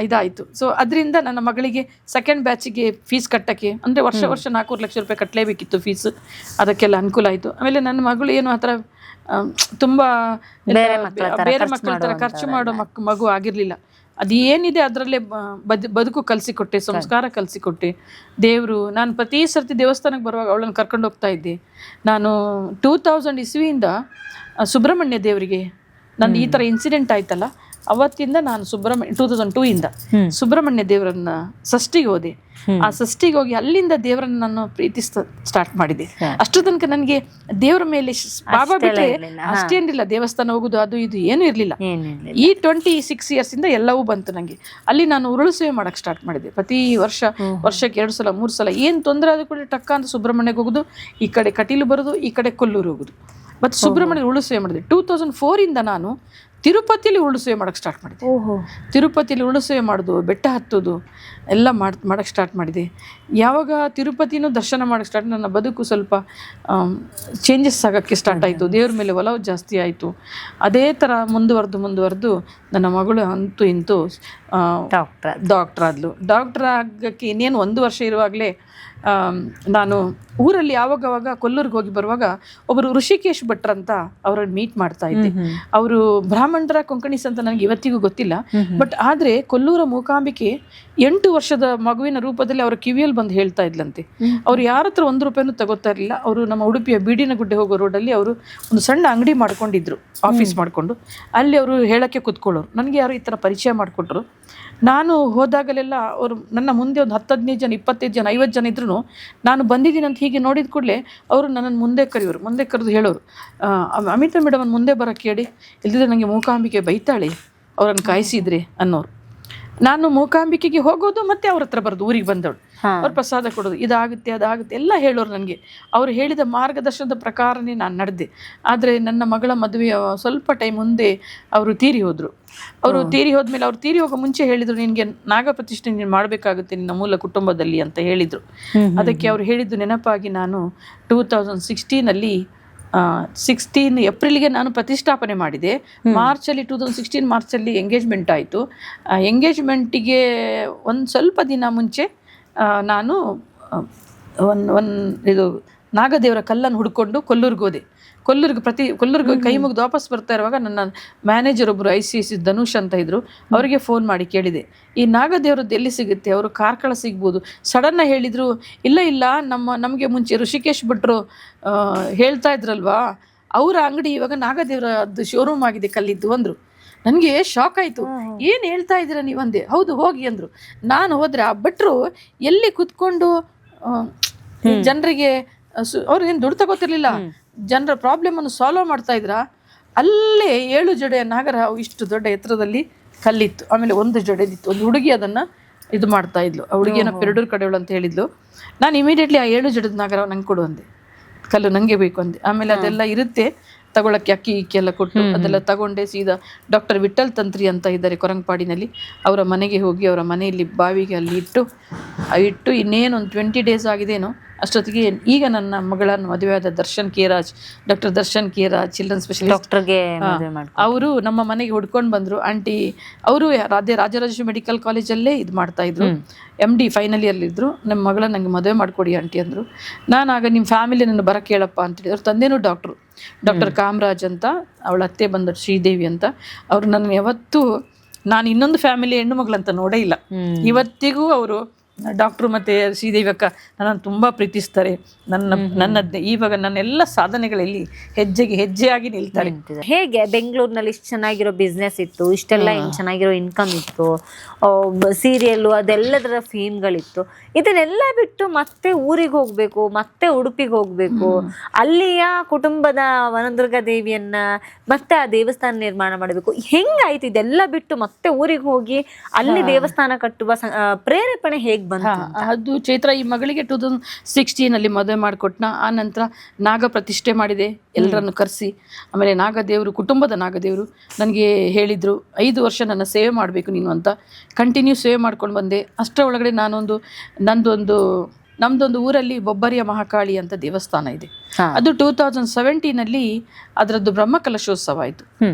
ಇದಾಯಿತು. ಸೊ ಅದರಿಂದ ನನ್ನ ಮಗಳಿಗೆ ಸೆಕೆಂಡ್ ಬ್ಯಾಚಿಗೆ ಫೀಸ್ ಕಟ್ಟಕ್ಕೆ, ಅಂದರೆ ವರ್ಷ 4 ಲಕ್ಷ ರೂಪಾಯಿ ಕಟ್ಟಲೇಬೇಕಿತ್ತು ಫೀಸ್. ಅದಕ್ಕೆಲ್ಲ ಅನುಕೂಲ ಆಯಿತು. ಆಮೇಲೆ ನನ್ನ ಮಗಳು ಏನು ಆ ಥರ ತುಂಬ ಬೇರೆ ಮಕ್ಕಳ ಥರ ಖರ್ಚು ಮಾಡೋ ಮಗು ಆಗಿರಲಿಲ್ಲ. ಅದೇನಿದೆ ಅದರಲ್ಲೇ ಬದುಕು ಕಲಿಸಿಕೊಟ್ಟೆ, ಸಂಸ್ಕಾರ ಕಲಿಸಿಕೊಟ್ಟೆ. ದೇವರು, ನಾನು ಪ್ರತಿ ಸರ್ತಿ ದೇವಸ್ಥಾನಕ್ಕೆ ಬರುವಾಗ ಅವಳನ್ನು ಕರ್ಕೊಂಡು ಹೋಗ್ತಾ ಇದ್ದೆ. ನಾನು 2000 ಇಸ್ವಿಯಿಂದ ಸುಬ್ರಹ್ಮಣ್ಯ ದೇವರಿಗೆ ನನ್ನ ಈ ಥರ ಇನ್ಸಿಡೆಂಟ್ ಆಯ್ತಲ್ಲ, ಅವತ್ತಿಂದ ನಾನು 2002 ಇಂದ ಸುಬ್ರಹ್ಮಣ್ಯ ದೇವರನ್ನ ಷಷ್ಠಿಗೆ ಹೋದೆ. ಆ ಷಷ್ಠಿಗೆ ಹೋಗಿ ಅಲ್ಲಿಂದ ದೇವರನ್ನ ನಾನು ಪ್ರೀತಿಸ್ತಾ ಸ್ಟಾರ್ಟ್ ಮಾಡಿದೆ. ಅಷ್ಟು ತನಕ ನನಗೆ ದೇವರ ಮೇಲೆ ಬಾಬಾ ಬಿಟ್ಟರೆ ಅಷ್ಟೇನಿಲ್ಲ, ದೇವಸ್ಥಾನ ಹೋಗುದು ಅದು ಇದು ಏನೂ ಇರಲಿಲ್ಲ. ಈ 26 ಇಯರ್ಸ್ ಇಂದ ಎಲ್ಲವೂ ಬಂತು ನನಗೆ. ಅಲ್ಲಿ ನಾನು ಉರುಳು ಸೇವೆ ಮಾಡಕ್ಕೆ ಸ್ಟಾರ್ಟ್ ಮಾಡಿದೆ. ಪ್ರತಿ ವರ್ಷಕ್ಕೆ 2 ಸಲ 3 ಸಲ ಏನು ತೊಂದರೆ ಆದ ಕೂಡ ಟಕ್ಕ ಅಂತ ಸುಬ್ರಹ್ಮಣ್ಯಕ್ಕೆ ಹೋಗುದು, ಈ ಕಡೆ ಕಟೀಲು ಬರೋದು, ಈ ಕಡೆ ಕೊಲ್ಲೂರು ಹೋಗುದು. ಮತ್ತು ಸುಬ್ರಹ್ಮಣ್ಯ ಉರುಳು ಸೇವೆ ಮಾಡಿದೆ. 2004 ಇಂದ ನಾನು ತಿರುಪತಿಯಲ್ಲಿ ಉರುಳು ಸೇವೆ ಮಾಡಕ್ಕೆ ಸ್ಟಾರ್ಟ್ ಮಾಡಿದೆ. ತಿರುಪತಿಯಲ್ಲಿ ಉರುಳು ಸೇವೆ ಮಾಡೋದು, ಬೆಟ್ಟ ಹತ್ತೋದು ಎಲ್ಲ ಮಾಡಕ್ಕೆ ಸ್ಟಾರ್ಟ್ ಮಾಡಿದೆ. ಯಾವಾಗ ತಿರುಪತಿನೂ ದರ್ಶನ ಮಾಡಕ್ಕೆ ಸ್ಟಾರ್ಟ್, ನನ್ನ ಬದುಕು ಸ್ವಲ್ಪ ಚೇಂಜಸ್ ಆಗೋಕ್ಕೆ ಸ್ಟಾರ್ಟ್ ಆಯಿತು. ದೇವ್ರ ಮೇಲೆ ಒಲವು ಜಾಸ್ತಿ ಆಯಿತು. ಅದೇ ಥರ ಮುಂದುವರೆದು ನನ್ನ ಮಗಳು ಅಂತೂ ಇಂತೂ ಡಾಕ್ಟರ್ ಆದ್ಲು. ಡಾಕ್ಟರ್ ಆಗೋಕ್ಕೆ ಇನ್ನೇನು 1 ವರ್ಷ ಇರುವಾಗಲೇ ನಾನು ಊರಲ್ಲಿ ಯಾವಾಗವಾಗ ಕೊಲ್ಲೂರಿಗೆ ಹೋಗಿ ಬರುವಾಗ ಒಬ್ಬರು ಋಷಿಕೇಶ್ ಭಟ್ರ್ ಅಂತ ಅವರನ್ನು ಮೀಟ್ ಮಾಡ್ತಾ ಇದ್ದೆ. ಅವರು ಬ್ರಾಹ್ಮಣರ ಕೊಂಕಣಿಸ್ ಅಂತ ನನಗೆ ಇವತ್ತಿಗೂ ಗೊತ್ತಿಲ್ಲ. ಬಟ್ ಆದರೆ ಕೊಲ್ಲೂರ ಮೂಕಾಂಬಿಕೆ 8 ವರ್ಷದ ಮಗುವಿನ ರೂಪದಲ್ಲಿ ಅವರ ಕಿವಿಯಲ್ಲಿ ಬಂದು ಹೇಳ್ತಾ ಇದ್ಲಂತೆ. ಅವ್ರು ಯಾರ ಹತ್ರ 1 ರೂಪಾಯಿನೂ ತಗೋತಾ ಇರಲಿಲ್ಲ. ಅವರು ನಮ್ಮ ಉಡುಪಿಯ ಬೀಡಿನಗುಡ್ಡೆ ಹೋಗೋ ರೋಡಲ್ಲಿ ಅವರು ಒಂದು ಸಣ್ಣ ಅಂಗಡಿ ಮಾಡ್ಕೊಂಡಿದ್ರು, ಆಫೀಸ್ ಮಾಡಿಕೊಂಡು. ಅಲ್ಲಿ ಅವರು ಹೇಳೋಕ್ಕೆ ಕೂತ್ಕೊಳ್ಳೋರು. ನನಗೆ ಯಾರು ಈ ಥರ ಪರಿಚಯ ಮಾಡಿಕೊಟ್ರು. ನಾನು ಹೋದಾಗಲೆಲ್ಲ ಅವರು ನನ್ನ ಮುಂದೆ ಒಂದು 10-15 ಜನ 25 ಜನ 50 ಜನ ಇದ್ರೂ ನಾನು ಬಂದಿದ್ದೀನಿ ಅಂತ ಹೀಗೆ ನೋಡಿದ ಕೂಡಲೇ ಅವರು ನನ್ನನ್ನು ಮುಂದೆ ಕರೆದು ಹೇಳೋರು, ಅಮಿತಾ ಮೇಡಮ್ ಮುಂದೆ ಬರೋಕ್ಕೆ ಹೇಳಿ, ಇಲ್ಲದಿದ್ದರೆ ನನಗೆ ಮೂಕಾಂಬಿಕೆ ಬೈತಾಳೆ ಅವರನ್ನು ಕಾಯಿಸಿದ್ರೆ ಅನ್ನೋರು. ನಾನು ಮೂಕಾಂಬಿಕೆಗೆ ಹೋಗೋದು ಮತ್ತೆ ಅವ್ರ ಹತ್ರ ಬರೋದು, ಊರಿಗೆ ಬಂದವಳು ಅವ್ರು ಪ್ರಸಾದ ಕೊಡೋದು, ಇದಾಗುತ್ತೆ ಅದಾಗುತ್ತೆ ಎಲ್ಲ ಹೇಳೋರು ನನಗೆ. ಅವರು ಹೇಳಿದ ಮಾರ್ಗದರ್ಶನದ ಪ್ರಕಾರನೇ ನಾನು ನಡೆದೆ. ಆದರೆ ನನ್ನ ಮಗಳ ಮದುವೆಯ ಸ್ವಲ್ಪ ಟೈಮ್ ಮುಂದೆ ಅವರು ತೀರಿ ಹೋದರು. ಅವರು ತೀರಿ ಹೋದ್ಮೇಲೆ, ಅವ್ರು ತೀರಿ ಹೋಗೋ ಮುಂಚೆ ಹೇಳಿದರು, ನಿನಗೆ ನಾಗ ಪ್ರತಿಷ್ಠೆ ನೀನು ಮಾಡಬೇಕಾಗುತ್ತೆ ನಿನ್ನ ಮೂಲ ಕುಟುಂಬದಲ್ಲಿ ಅಂತ ಹೇಳಿದರು. ಅದಕ್ಕೆ ಅವರು ಹೇಳಿದ್ದು ನೆನಪಾಗಿ ನಾನು 2016 ಏಪ್ರಿಲ್ಗೆ ನಾನು ಪ್ರತಿಷ್ಠಾಪನೆ ಮಾಡಿದೆ. ಮಾರ್ಚಲ್ಲಿ 2016 ಮಾರ್ಚಲ್ಲಿ ಎಂಗೇಜ್ಮೆಂಟ್ ಆಯಿತು. ಎಂಗೇಜ್ಮೆಂಟಿಗೆ ಒಂದು ಸ್ವಲ್ಪ ದಿನ ಮುಂಚೆ ನಾನು ಇದು ನಾಗದೇವರ ಕಲ್ಲನ್ನು ಹುಡ್ಕೊಂಡು ಕೊಲ್ಲೂರಿಗೆ ಹೋದೆ. ಕೊಲ್ಲೂರಿಗೆ ಕೈ ಮುಗಿದು ವಾಪಸ್ ಬರ್ತಾ ಇರುವಾಗ ನನ್ನ ಮ್ಯಾನೇಜರ್ ಒಬ್ಬರು ICS ಧನುಷ್ ಅಂತ ಇದ್ದರು. ಅವರಿಗೆ ಫೋನ್ ಮಾಡಿ ಕೇಳಿದೆ, ಈ ನಾಗದೇವ್ರದ್ದು ಎಲ್ಲಿ ಸಿಗುತ್ತೆ, ಅವರು ಕಾರ್ಕಳ ಸಿಗ್ಬೋದು. ಸಡನ್ನಾಗಿ ಹೇಳಿದರು, ಇಲ್ಲ ನಮಗೆ ಮುಂಚೆ ಋಷಿಕೇಶ್ ಭಟ್ರು ಹೇಳ್ತಾ ಇದ್ರಲ್ವಾ, ಅವರ ಅಂಗಡಿ ಇವಾಗ ನಾಗದೇವರದ್ದು ಶೋರೂಮ್ ಆಗಿದೆ ಕಲ್ಲಿದ್ದು ಅಂದರು. ನನಗೆ ಶಾಕ್ ಆಯಿತು. ಏನು ಹೇಳ್ತಾ ಇದ್ದೀರಾ ನೀವು ಅಂದೆ. ಹೌದು ಹೋಗಿ ಅಂದರು. ನಾನು ಹೋದರೆ ಆ ಭಟ್ರು ಎಲ್ಲಿ ಕೂತ್ಕೊಂಡು ಜನರಿಗೆ ಅವ್ರು ಏನು ದುಡ್ಡು ತಗೋತಿರ್ಲಿಲ್ಲ, ಜನರ ಪ್ರಾಬ್ಲಮನ್ನು ಸಾಲ್ವ್ ಮಾಡ್ತಾ ಇದ್ರ. ಅಲ್ಲೇ 7 ಜಡೆಯ ನಾಗರ ಇಷ್ಟು ದೊಡ್ಡ ಎತ್ತರದಲ್ಲಿ ಕಲ್ಲಿತ್ತು. ಆಮೇಲೆ 1 ಜಡೆದಿತ್ತು. ಒಂದು ಹುಡುಗಿ ಅದನ್ನು ಇದು ಮಾಡ್ತಾ ಇದ್ಲು. ಆ ಹುಡುಗಿಯನ್ನು ಪೆರಡೂರು ಕಡೆಯವಳು ಅಂತ ಹೇಳಿದ್ಲು. ನಾನು ಇಮಿಡಿಯೇಟ್ಲಿ ಆ 7 ಜಡದ ನಾಗರ ನಂಗೆ ಕೊಡು ಅಂದೆ. ಕಲ್ಲು ನನಗೆ ಬೇಕು ಅಂದೆ. ಆಮೇಲೆ ಅದೆಲ್ಲ ಇರುತ್ತೆ ತಗೊಳಕ್ಕೆ, ಅಕ್ಕಿ ಎಲ್ಲ ಕೊಟ್ಟು ಅದೆಲ್ಲ ತಗೊಂಡೆ. ಸೀದಾ ಡಾಕ್ಟರ್ ವಿಠಲ್ ತಂತ್ರಿ ಅಂತ ಇದ್ದಾರೆ ಕೊರಂಗಪಾಡಿನಲ್ಲಿ, ಅವರ ಮನೆಗೆ ಹೋಗಿ ಅವರ ಮನೆಯಲ್ಲಿ ಬಾವಿಗೆ ಅಲ್ಲಿ ಇಟ್ಟು ಇನ್ನೇನು ಒಂದು 20 ಡೇಸ್ ಆಗಿದೇನೋ ಅಷ್ಟೊತ್ತಿಗೆ ಈಗ ನನ್ನ ಮಗಳನ್ನು ಮದುವೆಯಾದ doctor Darshan K Raj children specialist ಅವರು ನಮ್ಮ ಮನೆಗೆ ಹುಡ್ಕೊಂಡು ಬಂದರು. ಆಂಟಿ ಅವರು ರಾಜರಾಜೇಶ್ವರಿ ಮೆಡಿಕಲ್ ಕಾಲೇಜಲ್ಲೇ ಇದು ಮಾಡ್ತಾಯಿದ್ರು, MD ಫೈನಲ್ ಇಯರ್ ಇದ್ದರು. ನಮ್ಮ ಮಗಳನ್ನ ನನಗೆ ಮದುವೆ ಮಾಡಿಕೊಡಿ ಆಂಟಿ ಅಂದರು. ನಾನು ಆಗ ನಿಮ್ಮ ಫ್ಯಾಮಿಲಿ ನನ್ನ ಬರೋಕ್ಕೆ ಹೇಳಪ್ಪ ಅಂತೇಳಿ, ಅವ್ರ ತಂದೆನೂ ಡಾಕ್ಟರ್ ಕಾಮರಾಜ್ ಅಂತ, ಅವಳ ಅತ್ತೆ ಬಂದರು ಶ್ರೀದೇವಿ ಅಂತ. ಅವರು ನನ್ನ ಯಾವತ್ತೂ, ನಾನು ಇನ್ನೊಂದು ಫ್ಯಾಮಿಲಿ ಹೆಣ್ಣು ಮಗಳಂತ ನೋಡೇ ಇಲ್ಲ. ಇವತ್ತಿಗೂ ಅವರು ಡಾಕ್ಟ್ರು ಮತ್ತು ಶ್ರೀದೇವಕ್ಕ ನನ್ನನ್ನು ತುಂಬ ಪ್ರೀತಿಸ್ತಾರೆ. ನನ್ನ ಇವಾಗ ನನ್ನ ಎಲ್ಲ ಸಾಧನೆಗಳಲ್ಲಿ ಹೆಜ್ಜೆಯಾಗಿ ನಿಲ್ತಾರೆ. ಹೇಗೆ ಬೆಂಗಳೂರಿನಲ್ಲಿ ಇಷ್ಟು ಚೆನ್ನಾಗಿರೋ ಬಿಸ್ನೆಸ್ ಇತ್ತು, ಇಷ್ಟೆಲ್ಲ ಚೆನ್ನಾಗಿರೋ ಇನ್ಕಮ್ ಇತ್ತು, ಸೀರಿಯಲ್ಲು ಅದೆಲ್ಲದರ ಫೇಮ್ಗಳಿತ್ತು, ಇದನ್ನೆಲ್ಲ ಬಿಟ್ಟು ಮತ್ತೆ ಊರಿಗೆ ಹೋಗ್ಬೇಕು, ಮತ್ತೆ ಉಡುಪಿಗೆ ಹೋಗ್ಬೇಕು, ಅಲ್ಲಿಯ ಕುಟುಂಬದ ವನದುರ್ಗಾ ದೇವಿಯನ್ನ ಮತ್ತೆ ಆ ದೇವಸ್ಥಾನ ನಿರ್ಮಾಣ ಮಾಡಬೇಕು, ಹೆಂಗಾಯ್ತು ಇದೆಲ್ಲ ಬಿಟ್ಟು ಮತ್ತೆ ಊರಿಗೆ ಹೋಗಿ ಅಲ್ಲಿ ದೇವಸ್ಥಾನ ಕಟ್ಟುವ ಪ್ರೇರೇಪಣೆ ಹೇಗ್ ಬಂತು? ಅದು ಚೈತ್ರ ಈ ಮಗಳಿಗೆ 2016 ಮದುವೆ ಮಾಡಿಕೊಟ್ನ. ಆ ನಂತರ ನಾಗ ಪ್ರತಿಷ್ಠೆ ಮಾಡಿದೆ, ಎಲ್ಲರನ್ನು ಕರೆಸಿ. ಆಮೇಲೆ ನಾಗದೇವರು, ಕುಟುಂಬದ ನಾಗದೇವರು ನನಗೆ ಹೇಳಿದರು 5 ವರ್ಷ ನನ್ನ ಸೇವೆ ಮಾಡಬೇಕು ನೀನು ಅಂತ. ಕಂಟಿನ್ಯೂ ಸೇವೆ ಮಾಡ್ಕೊಂಡು ಬಂದೆ. ಅಷ್ಟರ ಒಳಗಡೆ ನಮ್ದೊಂದು ಊರಲ್ಲಿ ಬೊಬ್ಬರಿಯ ಮಹಾಕಾಳಿ ಅಂತ ದೇವಸ್ಥಾನ ಇದೆ. ಅದು 2017 ಅದರದ್ದು ಬ್ರಹ್ಮಕಲಶೋತ್ಸವ ಆಯಿತು.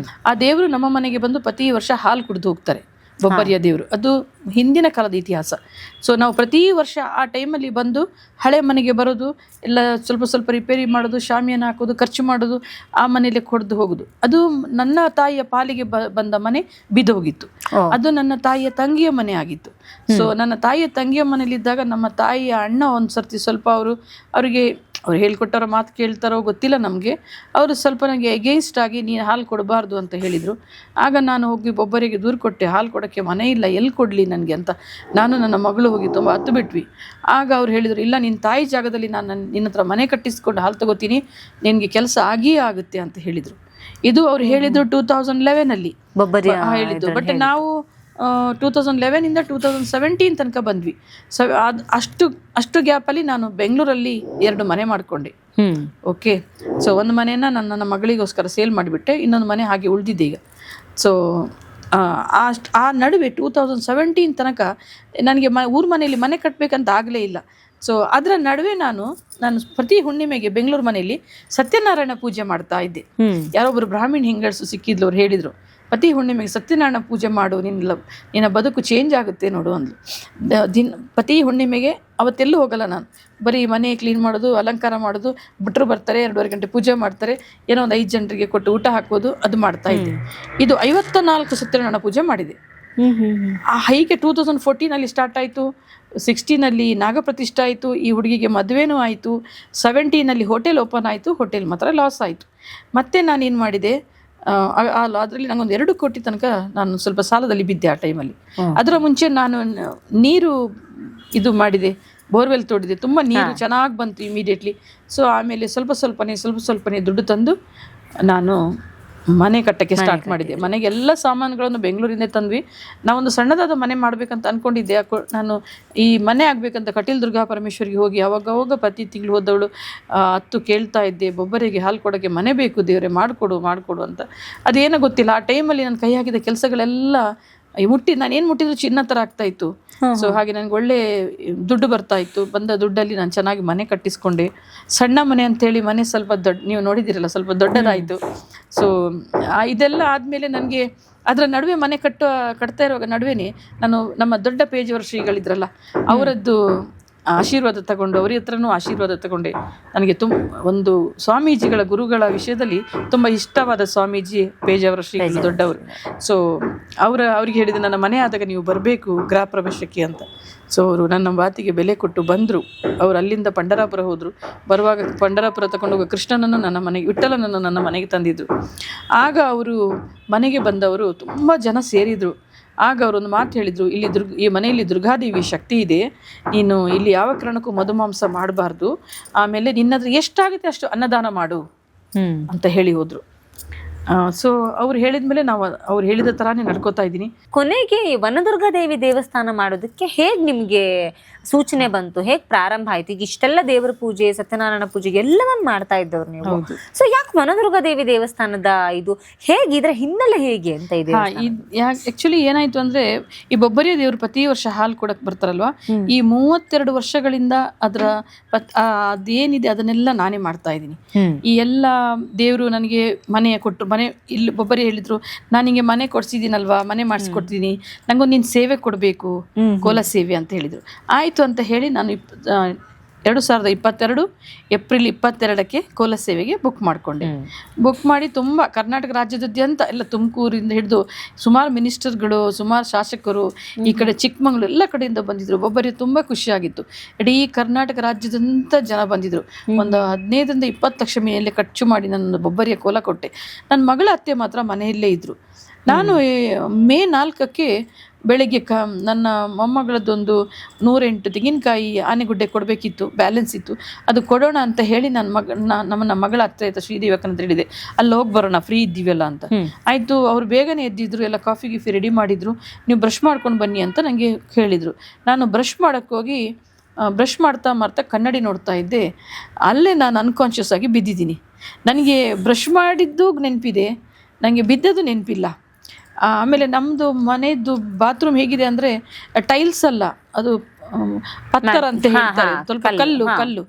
ಆ ದೇವರು ನಮ್ಮ ಮನೆಗೆ ಬಂದು ಪ್ರತಿ ವರ್ಷ ಹಾಲು ಕುಡಿದು ಹೋಗ್ತಾರೆ. ಬೊಬ್ಬರಿಯ ದೇವರು, ಅದು ಹಿಂದಿನ ಕಾಲದ ಇತಿಹಾಸ. ಸೊ ನಾವು ಪ್ರತಿ ವರ್ಷ ಆ ಟೈಮಲ್ಲಿ ಬಂದು ಹಳೆ ಮನೆಗೆ ಬರೋದು, ಎಲ್ಲ ಸ್ವಲ್ಪ ರಿಪೇರಿ ಮಾಡೋದು, ಶಾಮಿಯಾನ ಹಾಕೋದು, ಖರ್ಚು ಮಾಡೋದು, ಆ ಮನೇಲಿ ಕೊಡ್ದು ಹೋಗೋದು. ಅದು ನನ್ನ ತಾಯಿಯ ಪಾಲಿಗೆ ಬಂದ ಮನೆ ಬಿದ್ದೋಗಿತ್ತು. ಅದು ನನ್ನ ತಾಯಿಯ ತಂಗಿಯ ಮನೆ ಆಗಿತ್ತು. ಸೊ ನನ್ನ ತಾಯಿಯ ತಂಗಿಯ ಮನೇಲಿದ್ದಾಗ ನಮ್ಮ ತಾಯಿಯ ಅಣ್ಣ ಒಂದ್ಸರ್ತಿ ಸ್ವಲ್ಪ ಅವ್ರು ಹೇಳ್ಕೊಟ್ಟವ್ರ ಮಾತು ಕೇಳ್ತಾರೋ ಗೊತ್ತಿಲ್ಲ ನಮಗೆ, ಅವರು ಸ್ವಲ್ಪ ನನಗೆ ಎಗೇನ್ಸ್ಟ್ ಆಗಿ ನೀನು ಹಾಲು ಕೊಡಬಾರ್ದು ಅಂತ ಹೇಳಿದರು. ಆಗ ನಾನು ಹೋಗಿ ಒಬ್ಬರಿಗೆ ದೂರು ಕೊಟ್ಟೆ, ಹಾಲು ಕೊಡೋಕ್ಕೆ ಮನೆ ಇಲ್ಲ, ಎಲ್ಲಿ ಕೊಡಲಿ ನನಗೆ ಅಂತ. ನಾನು ನನ್ನ ಮಗಳು ಹೋಗಿ ತುಂಬ ಹತ್ತು ಬಿಟ್ವಿ. ಆಗ ಅವ್ರು ಹೇಳಿದರು, ಇಲ್ಲ ನಿನ್ನ ತಾಯಿ ಜಾಗದಲ್ಲಿ ನಾನು ನಿನ್ನ ಹತ್ರ ಮನೆ ಕಟ್ಟಿಸ್ಕೊಂಡು ಹಾಲು ತಗೋತೀನಿ, ನಿನಗೆ ಕೆಲಸ ಆಗಿಯೇ ಆಗುತ್ತೆ ಅಂತ ಹೇಳಿದರು. ಇದು ಅವ್ರು ಹೇಳಿದರು 2011 ಹೇಳಿದ್ದು. ಬಟ್ ನಾವು 2011 2017 ತನಕ ಬಂದ್ವಿ. ಅಷ್ಟು ಗ್ಯಾಪಲ್ಲಿ ನಾನು ಬೆಂಗಳೂರಲ್ಲಿ 2 ಮನೆ ಮಾಡಿಕೊಂಡೆ. ಓಕೆ, ಸೊ ಒಂದು ಮನೇನ ನನ್ನ ಮಗಳಿಗೋಸ್ಕರ ಸೇಲ್ ಮಾಡಿಬಿಟ್ಟೆ, ಇನ್ನೊಂದು ಮನೆ ಹಾಗೆ ಉಳಿದಿದ್ದೆ ಈಗ. ಸೊ ಆ ನಡುವೆ 2017 ತನಕ ನನಗೆ ಊರ ಮನೆಯಲ್ಲಿ ಮನೆ ಕಟ್ಟಬೇಕಂತ ಆಗಲೇ ಇಲ್ಲ. ಸೊ ಅದರ ನಡುವೆ ನಾನು ಪ್ರತಿ ಹುಣ್ಣಿಮೆಗೆ ಬೆಂಗಳೂರು ಮನೆಯಲ್ಲಿ ಸತ್ಯನಾರಾಯಣ ಪೂಜೆ ಮಾಡ್ತಾ ಇದ್ದೆ. ಯಾರೊಬ್ಬರು ಬ್ರಾಹ್ಮಣ ಹೆಂಗಸು ಸಿಕ್ಕಿದ್ಲು, ಅವ್ರು ಹೇಳಿದರು ಪ್ರತಿ ಹುಣ್ಣಿಮೆಗೆ ಸತ್ಯನಾರಾಯಣ ಪೂಜೆ ಮಾಡು, ನಿನ್ನ ಬದುಕು ಚೇಂಜ್ ಆಗುತ್ತೆ ನೋಡು ಅಂದ್ಲು. ಪ್ರತಿ ಹುಣ್ಣಿಮೆಗೆ ಅವತ್ತೆಲ್ಲೂ ಹೋಗಲ್ಲ ನಾನು, ಬರೀ ಮನೆ ಕ್ಲೀನ್ ಮಾಡೋದು, ಅಲಂಕಾರ ಮಾಡೋದು, ಬಿಟ್ಟರು ಬರ್ತಾರೆ 2.5 ಗಂಟೆ ಪೂಜೆ ಮಾಡ್ತಾರೆ, ಏನೋ ಒಂದು 5 ಜನರಿಗೆ ಕೊಟ್ಟು ಊಟ ಹಾಕೋದು, ಅದು ಮಾಡ್ತಾ ಇದ್ದೆ. ಇದು 54 ಸತ್ಯನಾರಾಯಣ ಪೂಜೆ ಮಾಡಿದೆ. ಹೀಗೆ 2014 ಸ್ಟಾರ್ಟ್ ಆಯಿತು. 16 ನಾಗಪ್ರತಿಷ್ಠೆ ಆಯಿತು, ಈ ಹುಡುಗಿಗೆ ಮದುವೆನೂ ಆಯಿತು. 17 ಹೋಟೆಲ್ ಓಪನ್ ಆಯಿತು, ಹೋಟೆಲ್ ಮಾತ್ರ ಲಾಸ್ ಆಯಿತು. ಮತ್ತೆ ನಾನೇನು ಮಾಡಿದೆ, ಅದರಲ್ಲಿ ನನಗೊಂದು 2 ಕೋಟಿ ತನಕ ನಾನು ಸ್ವಲ್ಪ ಸಾಲದಲ್ಲಿ ಬಿದ್ದೆ ಆ ಟೈಮಲ್ಲಿ. ಅದರ ಮುಂಚೆ ನಾನು ನೀರು ಇದು ಮಾಡಿದೆ, ಬೋರ್ವೆಲ್ ತೋಡಿದೆ, ತುಂಬ ನೀರು ಚೆನ್ನಾಗಿ ಬಂತು ಇಮಿಡಿಯೇಟ್ಲಿ. ಸೊ ಆಮೇಲೆ ಸ್ವಲ್ಪನೇ ದುಡ್ಡು ತಂದು ನಾನು ಮನೆ ಕಟ್ಟಕ್ಕೆ ಸ್ಟಾರ್ಟ್ ಮಾಡಿದ್ದೆ. ಮನೆಗೆ ಎಲ್ಲ ಸಾಮಾನುಗಳನ್ನು ಬೆಂಗಳೂರಿಂದ ತಂದ್ವಿ. ನಾವೊಂದು ಸಣ್ಣದಾದ ಮನೆ ಮಾಡಬೇಕಂತ ಅಂದ್ಕೊಂಡಿದ್ದೆ. ನಾನು ಈ ಮನೆ ಆಗಬೇಕಂತ ಕಟೀಲ್ ದುರ್ಗಾ ಪರಮೇಶ್ವರಿಗೆ ಹೋಗಿ ಅವಾಗ ಪ್ರತಿ ತಿಂಗಳು ಹೋದವಳು ಹತ್ತು ಕೇಳ್ತಾ ಇದ್ದೆ, ಬೊಬ್ಬರಿಗೆ ಹಾಲು ಕೊಡೋಕ್ಕೆ ಮನೆ ಬೇಕು ದೇವರೇ, ಮಾಡಿಕೊಡು ಅಂತ. ಅದೇನೋ ಗೊತ್ತಿಲ್ಲ, ಆ ಟೈಮಲ್ಲಿ ನಾನು ಕೈ ಹಾಕಿದ ಕೆಲಸಗಳೆಲ್ಲ ನಾನು ಏನು ಮುಟ್ಟಿದ್ರು ಚಿನ್ನ ಥರ ಆಗ್ತಾ ಇತ್ತು. ಸೊ ಹಾಗೆ ನನಗೆ ಒಳ್ಳೆ ದುಡ್ಡು ಬರ್ತಾ ಇತ್ತು. ಬಂದ ದುಡ್ಡಲ್ಲಿ ನಾನು ಚೆನ್ನಾಗಿ ಮನೆ ಕಟ್ಟಿಸ್ಕೊಂಡೆ. ಸಣ್ಣ ಮನೆ ಅಂತೇಳಿ ಮನೆ ಸ್ವಲ್ಪ ನೀವು ನೋಡಿದ್ದೀರಲ್ಲ, ಸ್ವಲ್ಪ ದೊಡ್ಡದಾಯಿತು. ಸೊ ಇದೆಲ್ಲ ಆದಮೇಲೆ ನನಗೆ ಅದರ ನಡುವೆ ಮನೆ ಕಟ್ತಾ ಇರುವಾಗ ನಡುವೆನೇ ನಾನು ನಮ್ಮ ದೊಡ್ಡ ಪೇಜಾವರ ಶ್ರೀಗಳಿದ್ರಲ್ಲ, ಅವರದ್ದು ಆಶೀರ್ವಾದ ತಗೊಂಡು, ಅವ್ರ ಹತ್ರನೂ ಆಶೀರ್ವಾದ ತಗೊಂಡೆ. ನನಗೆ ಒಂದು ಸ್ವಾಮೀಜಿಗಳ ಗುರುಗಳ ವಿಷಯದಲ್ಲಿ ತುಂಬ ಇಷ್ಟವಾದ ಸ್ವಾಮೀಜಿ ಪೇಜಾವರ ಶ್ರೀಗಳು ದೊಡ್ಡವರು. ಸೊ ಅವ್ರಿಗೆ ಹೇಳಿದೆ, ನನ್ನ ಮನೆ ಆದಾಗ ನೀವು ಬರಬೇಕು ಗೃಹ ಪ್ರವೇಶಕ್ಕೆ ಅಂತ. ಸೊ ಅವರು ನನ್ನ ಮಾತಿಗೆ ಬೆಲೆ ಕೊಟ್ಟು ಬಂದರು. ಅವರು ಅಲ್ಲಿಂದ ಪಂಡರಾಪುರ ಹೋದರು. ಬರುವಾಗ ಪಂಡರಾಪುರ ತಗೊಂಡೋಗ ಕೃಷ್ಣನನ್ನು ನನ್ನ ಮನೆಗೆ, ವಿಠ್ಠಲನನ್ನು ನನ್ನ ಮನೆಗೆ ತಂದಿದ್ದರು. ಆಗ ಅವರು ಮನೆಗೆ ಬಂದವರು ತುಂಬ ಜನ ಸೇರಿದರು. ಆಗ ಅವರೊಂದು ಮಾತು ಹೇಳಿದರು, ಈ ಮನೆಯಲ್ಲಿ ದುರ್ಗಾದೇವಿ ಶಕ್ತಿ ಇದೆ, ನೀನು ಇಲ್ಲಿ ಯಾವ ಕಾರಣಕ್ಕೂ ಮಧುಮಾಂಸ ಮಾಡಬಾರ್ದು, ಆಮೇಲೆ ನಿನ್ನದ್ರ ಎಷ್ಟಾಗುತ್ತೆ ಅಷ್ಟು ಅನ್ನದಾನ ಮಾಡು ಅಂತ ಹೇಳಿ ಹೋದರು. ಸೊ ಅವ್ರು ಹೇಳಿದ್ಮೇಲೆ ಅವ್ರು ಹೇಳಿದ ಥರಾನೇ ನಡ್ಕೋತಾ ಇದ್ದೀನಿ. ಕೊನೆಗೆ ವನದುರ್ಗಾ ದೇವಿ ದೇವಸ್ಥಾನ ಮಾಡೋದಕ್ಕೆ ಹೇಗೆ ನಿಮಗೆ ಸೂಚನೆ ಬಂತು, ಹೇಗೆ ಪ್ರಾರಂಭ ಆಯ್ತು? ಈಗ ಇಷ್ಟೆಲ್ಲ ದೇವರ ಪೂಜೆ, ಸತ್ಯನಾರಾಯಣ ಪೂಜೆಗೆ ಎಲ್ಲವನ್ನ ಮಾಡ್ತಾ ಇದ್ದವ್ರು ನೀವು. ಸೊ ಯಾಕೆ ವನದುರ್ಗಾ ದೇವಿ ದೇವಸ್ಥಾನದ ಇದು ಹೇಗೆ, ಇದರ ಹಿನ್ನೆಲೆ ಹೇಗೆ ಅಂತ ಇದೆ? ಆಕ್ಚುಲಿ ಏನಾಯ್ತು ಅಂದ್ರೆ, ಈ ಬೊಬ್ಬರಿಯ ದೇವರು ಪ್ರತಿ ವರ್ಷ ಹಾಲು ಕೊಡಕ್ ಬರ್ತಾರಲ್ವಾ, ಈ 32 ವರ್ಷಗಳಿಂದ ಅದೇನಿದೆ ಅದನ್ನೆಲ್ಲ ನಾನೇ ಮಾಡ್ತಾ ಇದ್ದೀನಿ. ಈ ಎಲ್ಲ ದೇವರು ನನಗೆ ಮನೆ ಕೊಟ್ಟು, ಮನೆ ಇಲ್ಲಿ ಬೊಬ್ಬರಿ ಹೇಳಿದ್ರು, ನಾನು ಹಿಂಗೆ ಮನೆ ಕೊಡ್ಸಿದ್ದೀನಲ್ವಾ, ಮನೆ ಮಾಡಿಸ್ಕೊಡ್ತೀನಿ, ನಂಗೊಂದು ನಿನ್ನ ಸೇವೆ ಕೊಡಬೇಕು, ಕೋಲ ಸೇವೆ ಅಂತ ಹೇಳಿದ್ರು. ಆಯಿತು ಅಂತ ಹೇಳಿ ನಾನು 2022 ಏಪ್ರಿಲ್ 22ಕ್ಕೆ ಕೋಲ ಸೇವೆಗೆ ಬುಕ್ ಮಾಡಿಕೊಂಡೆ. ಬುಕ್ ಮಾಡಿ ತುಂಬ ಕರ್ನಾಟಕ ರಾಜ್ಯದಾದ್ಯಂತ ಎಲ್ಲ ತುಮಕೂರಿಂದ ಹಿಡಿದು ಸುಮಾರು ಮಿನಿಸ್ಟರ್ಗಳು, ಸುಮಾರು ಶಾಸಕರು, ಈ ಕಡೆ ಚಿಕ್ಕಮಗಳೂರು ಎಲ್ಲ ಕಡೆಯಿಂದ ಬಂದಿದ್ರು. ಒಬ್ಬರಿಗೆ ತುಂಬ ಖುಷಿಯಾಗಿತ್ತು. ಇಡೀ ಕರ್ನಾಟಕ ರಾಜ್ಯದಂತ ಜನ ಬಂದಿದ್ರು. ಒಂದು 15ರಿಂದ 20 ಲಕ್ಷ ಮೇಲೆ ಖರ್ಚು ಮಾಡಿ ನನ್ನ ಬೊಬ್ಬರಿಯ ಕೋಲ ಕೊಟ್ಟೆ. ನನ್ನ ಮಗಳ ಅತ್ತೆ ಮಾತ್ರ ಮನೆಯಲ್ಲೇ ಇದ್ದರು. ನಾನು ಮೇ 4ಕ್ಕೆ ಬೆಳಗ್ಗೆ ನನ್ನ ಮೊಮ್ಮಗಳದ್ದೊಂದು 108 ತೆಂಗಿನಕಾಯಿ ಆನೆಗುಡ್ಡೆ ಕೊಡಬೇಕಿತ್ತು, ಬ್ಯಾಲೆನ್ಸ್ ಇತ್ತು. ಅದು ಕೊಡೋಣ ಅಂತ ಹೇಳಿ ನಮ್ಮ ಮಗಳ ಹತ್ರ ಆಯ್ತಾ ಶ್ರೀದೇವಿ ಅಂತ ಹೇಳಿದೆ, ಅಲ್ಲಿ ಹೋಗಿ ಬರೋಣ, ಫ್ರೀ ಇದ್ದೀವಲ್ಲ ಅಂತ. ಆಯಿತು, ಅವ್ರು ಬೇಗನೆ ಎದ್ದಿದ್ರು, ಎಲ್ಲ ಕಾಫಿ ಗಿಫಿ ರೆಡಿ ಮಾಡಿದ್ರು. ನೀವು ಬ್ರಷ್ ಮಾಡ್ಕೊಂಡು ಬನ್ನಿ ಅಂತ ನನಗೆ ಹೇಳಿದರು. ನಾನು ಬ್ರಷ್ ಮಾಡೋಕ್ಕೆ ಹೋಗಿ ಬ್ರಷ್ ಮಾಡ್ತಾ ಕನ್ನಡಿ ನೋಡ್ತಾ ಇದ್ದೆ. ಅಲ್ಲೇ ನಾನು ಅನ್ಕಾನ್ಷಿಯಸ್ ಆಗಿ ಬಿದ್ದಿದ್ದೀನಿ. ನನಗೆ ಬ್ರಷ್ ಮಾಡಿದ್ದು ನೆನಪಿದೆ, ನನಗೆ ಬಿದ್ದದ್ದು ನೆನಪಿಲ್ಲ. ಆಮೇಲೆ ನಮ್ಮದು ಮನೆಯದ್ದು ಬಾತ್ರೂಮ್ ಹೇಗಿದೆ ಅಂದರೆ ಟೈಲ್ಸ್ ಅಲ್ಲ, ಅದು ಪತ್ತರ ಅಂತ ಹೇಳ್ತಾರೆ, ಸ್ವಲ್ಪ ಕಲ್ಲು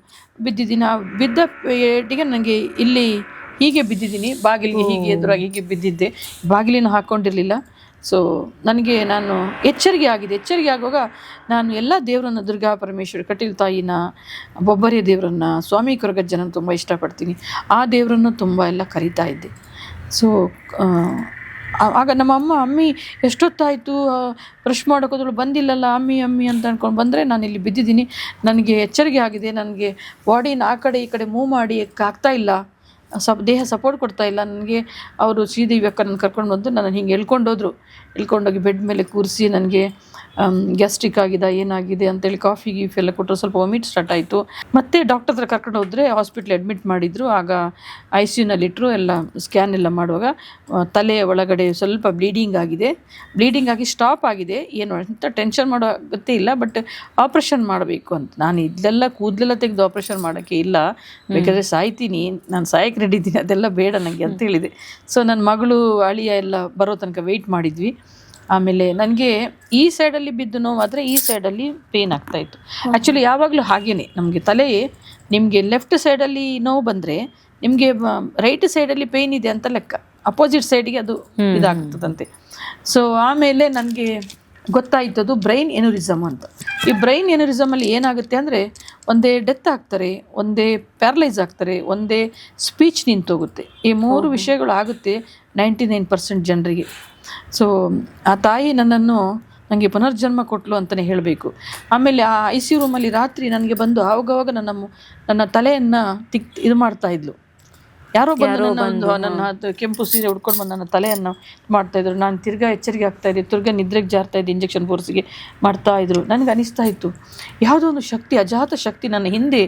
ಬಿದ್ದಿದ್ದೀನಿ. ಬಿದ್ದ ಏಟಿಗೆ ನನಗೆ ಇಲ್ಲಿ ಹೀಗೆ ಬಿದ್ದಿದ್ದೀನಿ, ಬಾಗಿಲಿಗೆ ಹೀಗೆ ಎದುರಾಗಿ ಹೀಗೆ ಬಿದ್ದಿದ್ದೆ. ಬಾಗಿಲಿನ ಹಾಕ್ಕೊಂಡಿರಲಿಲ್ಲ. ಸೊ ನಾನು ಎಚ್ಚರಿಕೆ ಆಗುವಾಗ ನಾನು ಎಲ್ಲ ದೇವರನ್ನು, ದುರ್ಗಾ ಪರಮೇಶ್ವರಿ, ಕಟೀಲ್ ತಾಯಿನ, ಬೊಬ್ಬರಿಯ ದೇವರನ್ನು, ಸ್ವಾಮಿ ಕೊರಗಜ್ಜನ ತುಂಬ ಇಷ್ಟಪಡ್ತೀನಿ. ಆ ದೇವರನ್ನು ತುಂಬ ಎಲ್ಲ ಕರೀತಾ ಇದ್ದೆ. ಸೊ ಆಗ ನಮ್ಮ ಅಮ್ಮಿ ಎಷ್ಟೊತ್ತಾಯಿತು ಬ್ರಷ್ ಮಾಡೋಕೋದ್ರು, ಬಂದಿಲ್ಲಲ್ಲ ಅಮ್ಮಿ ಅಂತ ಅಂದ್ಕೊಂಡು ಬಂದರೆ ನಾನು ಇಲ್ಲಿ ಬಿದ್ದಿದ್ದೀನಿ. ನನಗೆ ಎಚ್ಚರಿಕೆ ಆಗಿದೆ. ನನಗೆ ಬಾಡಿನ ಆ ಕಡೆ ಈ ಕಡೆ ಮೂವ್ ಮಾಡಿ ಆಗ್ತಾ ಇಲ್ಲ, ದೇಹ ಸಪೋರ್ಟ್ ಕೊಡ್ತಾ ಇಲ್ಲ ನನಗೆ. ಅವರು ಶ್ರೀದೇವಿ ಅಕ್ಕ ನನ್ನ ಕರ್ಕೊಂಡು ಬಂದು ನನ್ನ ಹಿಂಗೆ ಎಳ್ಕೊಂಡೋಗಿ ಬೆಡ್ ಮೇಲೆ ಕೂರಿಸಿ ನನಗೆ ಗ್ಯಾಸ್ಟ್ರಿಕ್ ಆಗಿದೆ, ಏನಾಗಿದೆ ಅಂತೇಳಿ ಕಾಫಿ ಗೀಫ್ ಎಲ್ಲ ಕೊಟ್ಟರು. ಸ್ವಲ್ಪ ವಾಮಿಟ್ ಸ್ಟಾರ್ಟ್ ಆಯಿತು. ಮತ್ತೆ ಡಾಕ್ಟರ್ ಹತ್ರ ಕರ್ಕೊಂಡು ಹೋದರೆ ಹಾಸ್ಪಿಟ್ಲ್ ಅಡ್ಮಿಟ್ ಮಾಡಿದರು. ಆಗ ICUನಲ್ಲಿಟ್ಟರು. ಎಲ್ಲ ಸ್ಕ್ಯಾನ್ ಎಲ್ಲ ಮಾಡುವಾಗ ತಲೆಯ ಒಳಗಡೆ ಸ್ವಲ್ಪ ಬ್ಲೀಡಿಂಗ್ ಆಗಿ ಸ್ಟಾಪ್ ಆಗಿದೆ. ಏನು ಅಂತ ಟೆನ್ಷನ್ ಮಾಡೋ ಅಗತ್ಯ ಇಲ್ಲ, ಬಟ್ ಆಪ್ರೇಷನ್ ಮಾಡಬೇಕು ಅಂತ. ನಾನು ಇದೆಲ್ಲ ಕೂದಲೆಲ್ಲ ತೆಗೆದು ಆಪ್ರೇಷನ್ ಮಾಡೋಕ್ಕೆ ಇಲ್ಲ, ಬೇಕಾದರೆ ಸಾಯ್ತೀನಿ, ನಾನು ಸಾಯಕ್ಕೆ ರೆಡಿ ಇದ್ದೀನಿ, ಅದೆಲ್ಲ ಬೇಡ ನನಗೆ ಅಂತ ಹೇಳಿದೆ. ಸೊ ನನ್ನ ಮಗಳು ಅಳಿಯ ಎಲ್ಲ ಬರೋ ತನಕ ವೆಯ್ಟ್ ಮಾಡಿದ್ವಿ. ಆಮೇಲೆ ನನಗೆ ಈ ಸೈಡಲ್ಲಿ ಬಿದ್ದು ನೋವು, ಆದರೆ ಈ ಸೈಡಲ್ಲಿ ಪೇನ್ ಆಗ್ತಾಯಿತ್ತು. ಆ್ಯಕ್ಚುಲಿ ಯಾವಾಗಲೂ ಹಾಗೇನೆ, ನಮಗೆ ನಿಮಗೆ ಲೆಫ್ಟ್ ಸೈಡಲ್ಲಿ ನೋವು ಬಂದರೆ ನಿಮಗೆ ರೈಟ್ ಸೈಡಲ್ಲಿ ಪೇಯ್ನ್ ಇದೆ ಅಂತ ಲೆಕ್ಕ, ಅಪೋಸಿಟ್ ಸೈಡಿಗೆ ಅದು ಇದಾಗ್ತದಂತೆ. ಸೊ ಆಮೇಲೆ ನನಗೆ ಗೊತ್ತಾಯಿತು ಅದು ಬ್ರೈನ್ ಎನ್ಯೂರಿಸಮ್ ಅಂತ. ಈ ಬ್ರೈನ್ ಎನ್ಯೂರಿಸಮಲ್ಲಿ ಏನಾಗುತ್ತೆ ಅಂದರೆ ಒಂದೇ ಡೆತ್ ಆಗ್ತಾರೆ, ಒಂದೇ ಪ್ಯಾರಲೈಸ್ ಆಗ್ತಾರೆ, ಒಂದೇ ಸ್ಪೀಚ್ ನಿಂತೋಗುತ್ತೆ. ಈ 3 ವಿಷಯಗಳು ಆಗುತ್ತೆ 99% ಜನರಿಗೆ. ಸೊ ಆ ತಾಯಿ ನನಗೆ ಪುನರ್ಜನ್ಮ ಕೊಟ್ಟಲು ಅಂತಲೇ ಹೇಳಬೇಕು. ಆಮೇಲೆ ಆ ICU ರೂಮಲ್ಲಿ ರಾತ್ರಿ ನನಗೆ ಬಂದು ಆವಾಗವಾಗ ನನ್ನ ತಲೆಯನ್ನು ಇದು ಮಾಡ್ತಾಯಿದ್ಲು. ಯಾರೋ ಬಂದು ನನ್ನ ಕೆಂಪು ಸೀರೆ ಉಡ್ಕೊಂಡು ಬಂದು ನನ್ನ ತಲೆಯನ್ನು ಮಾಡ್ತಾಯಿದ್ರು. ನಾನು ತಿರ್ಗಾ ಎಚ್ಚರಿಕೆ ಆಗ್ತಾಯಿದ್ದೆ, ತಿರ್ಗಾ ನಿದ್ರೆಗೆ ಜಾರ್ತಾಯಿದ್ದೆ, ಇಂಜೆಕ್ಷನ್ ಫೋರ್ಸಿಗೆ ಮಾಡ್ತಾಯಿದ್ರು. ನನಗೆ ಅನಿಸ್ತಾ ಇತ್ತು ಯಾವುದೋ ಒಂದು ಶಕ್ತಿ, ಅಜಾತ ಶಕ್ತಿ ನನ್ನ ಹಿಂದೆ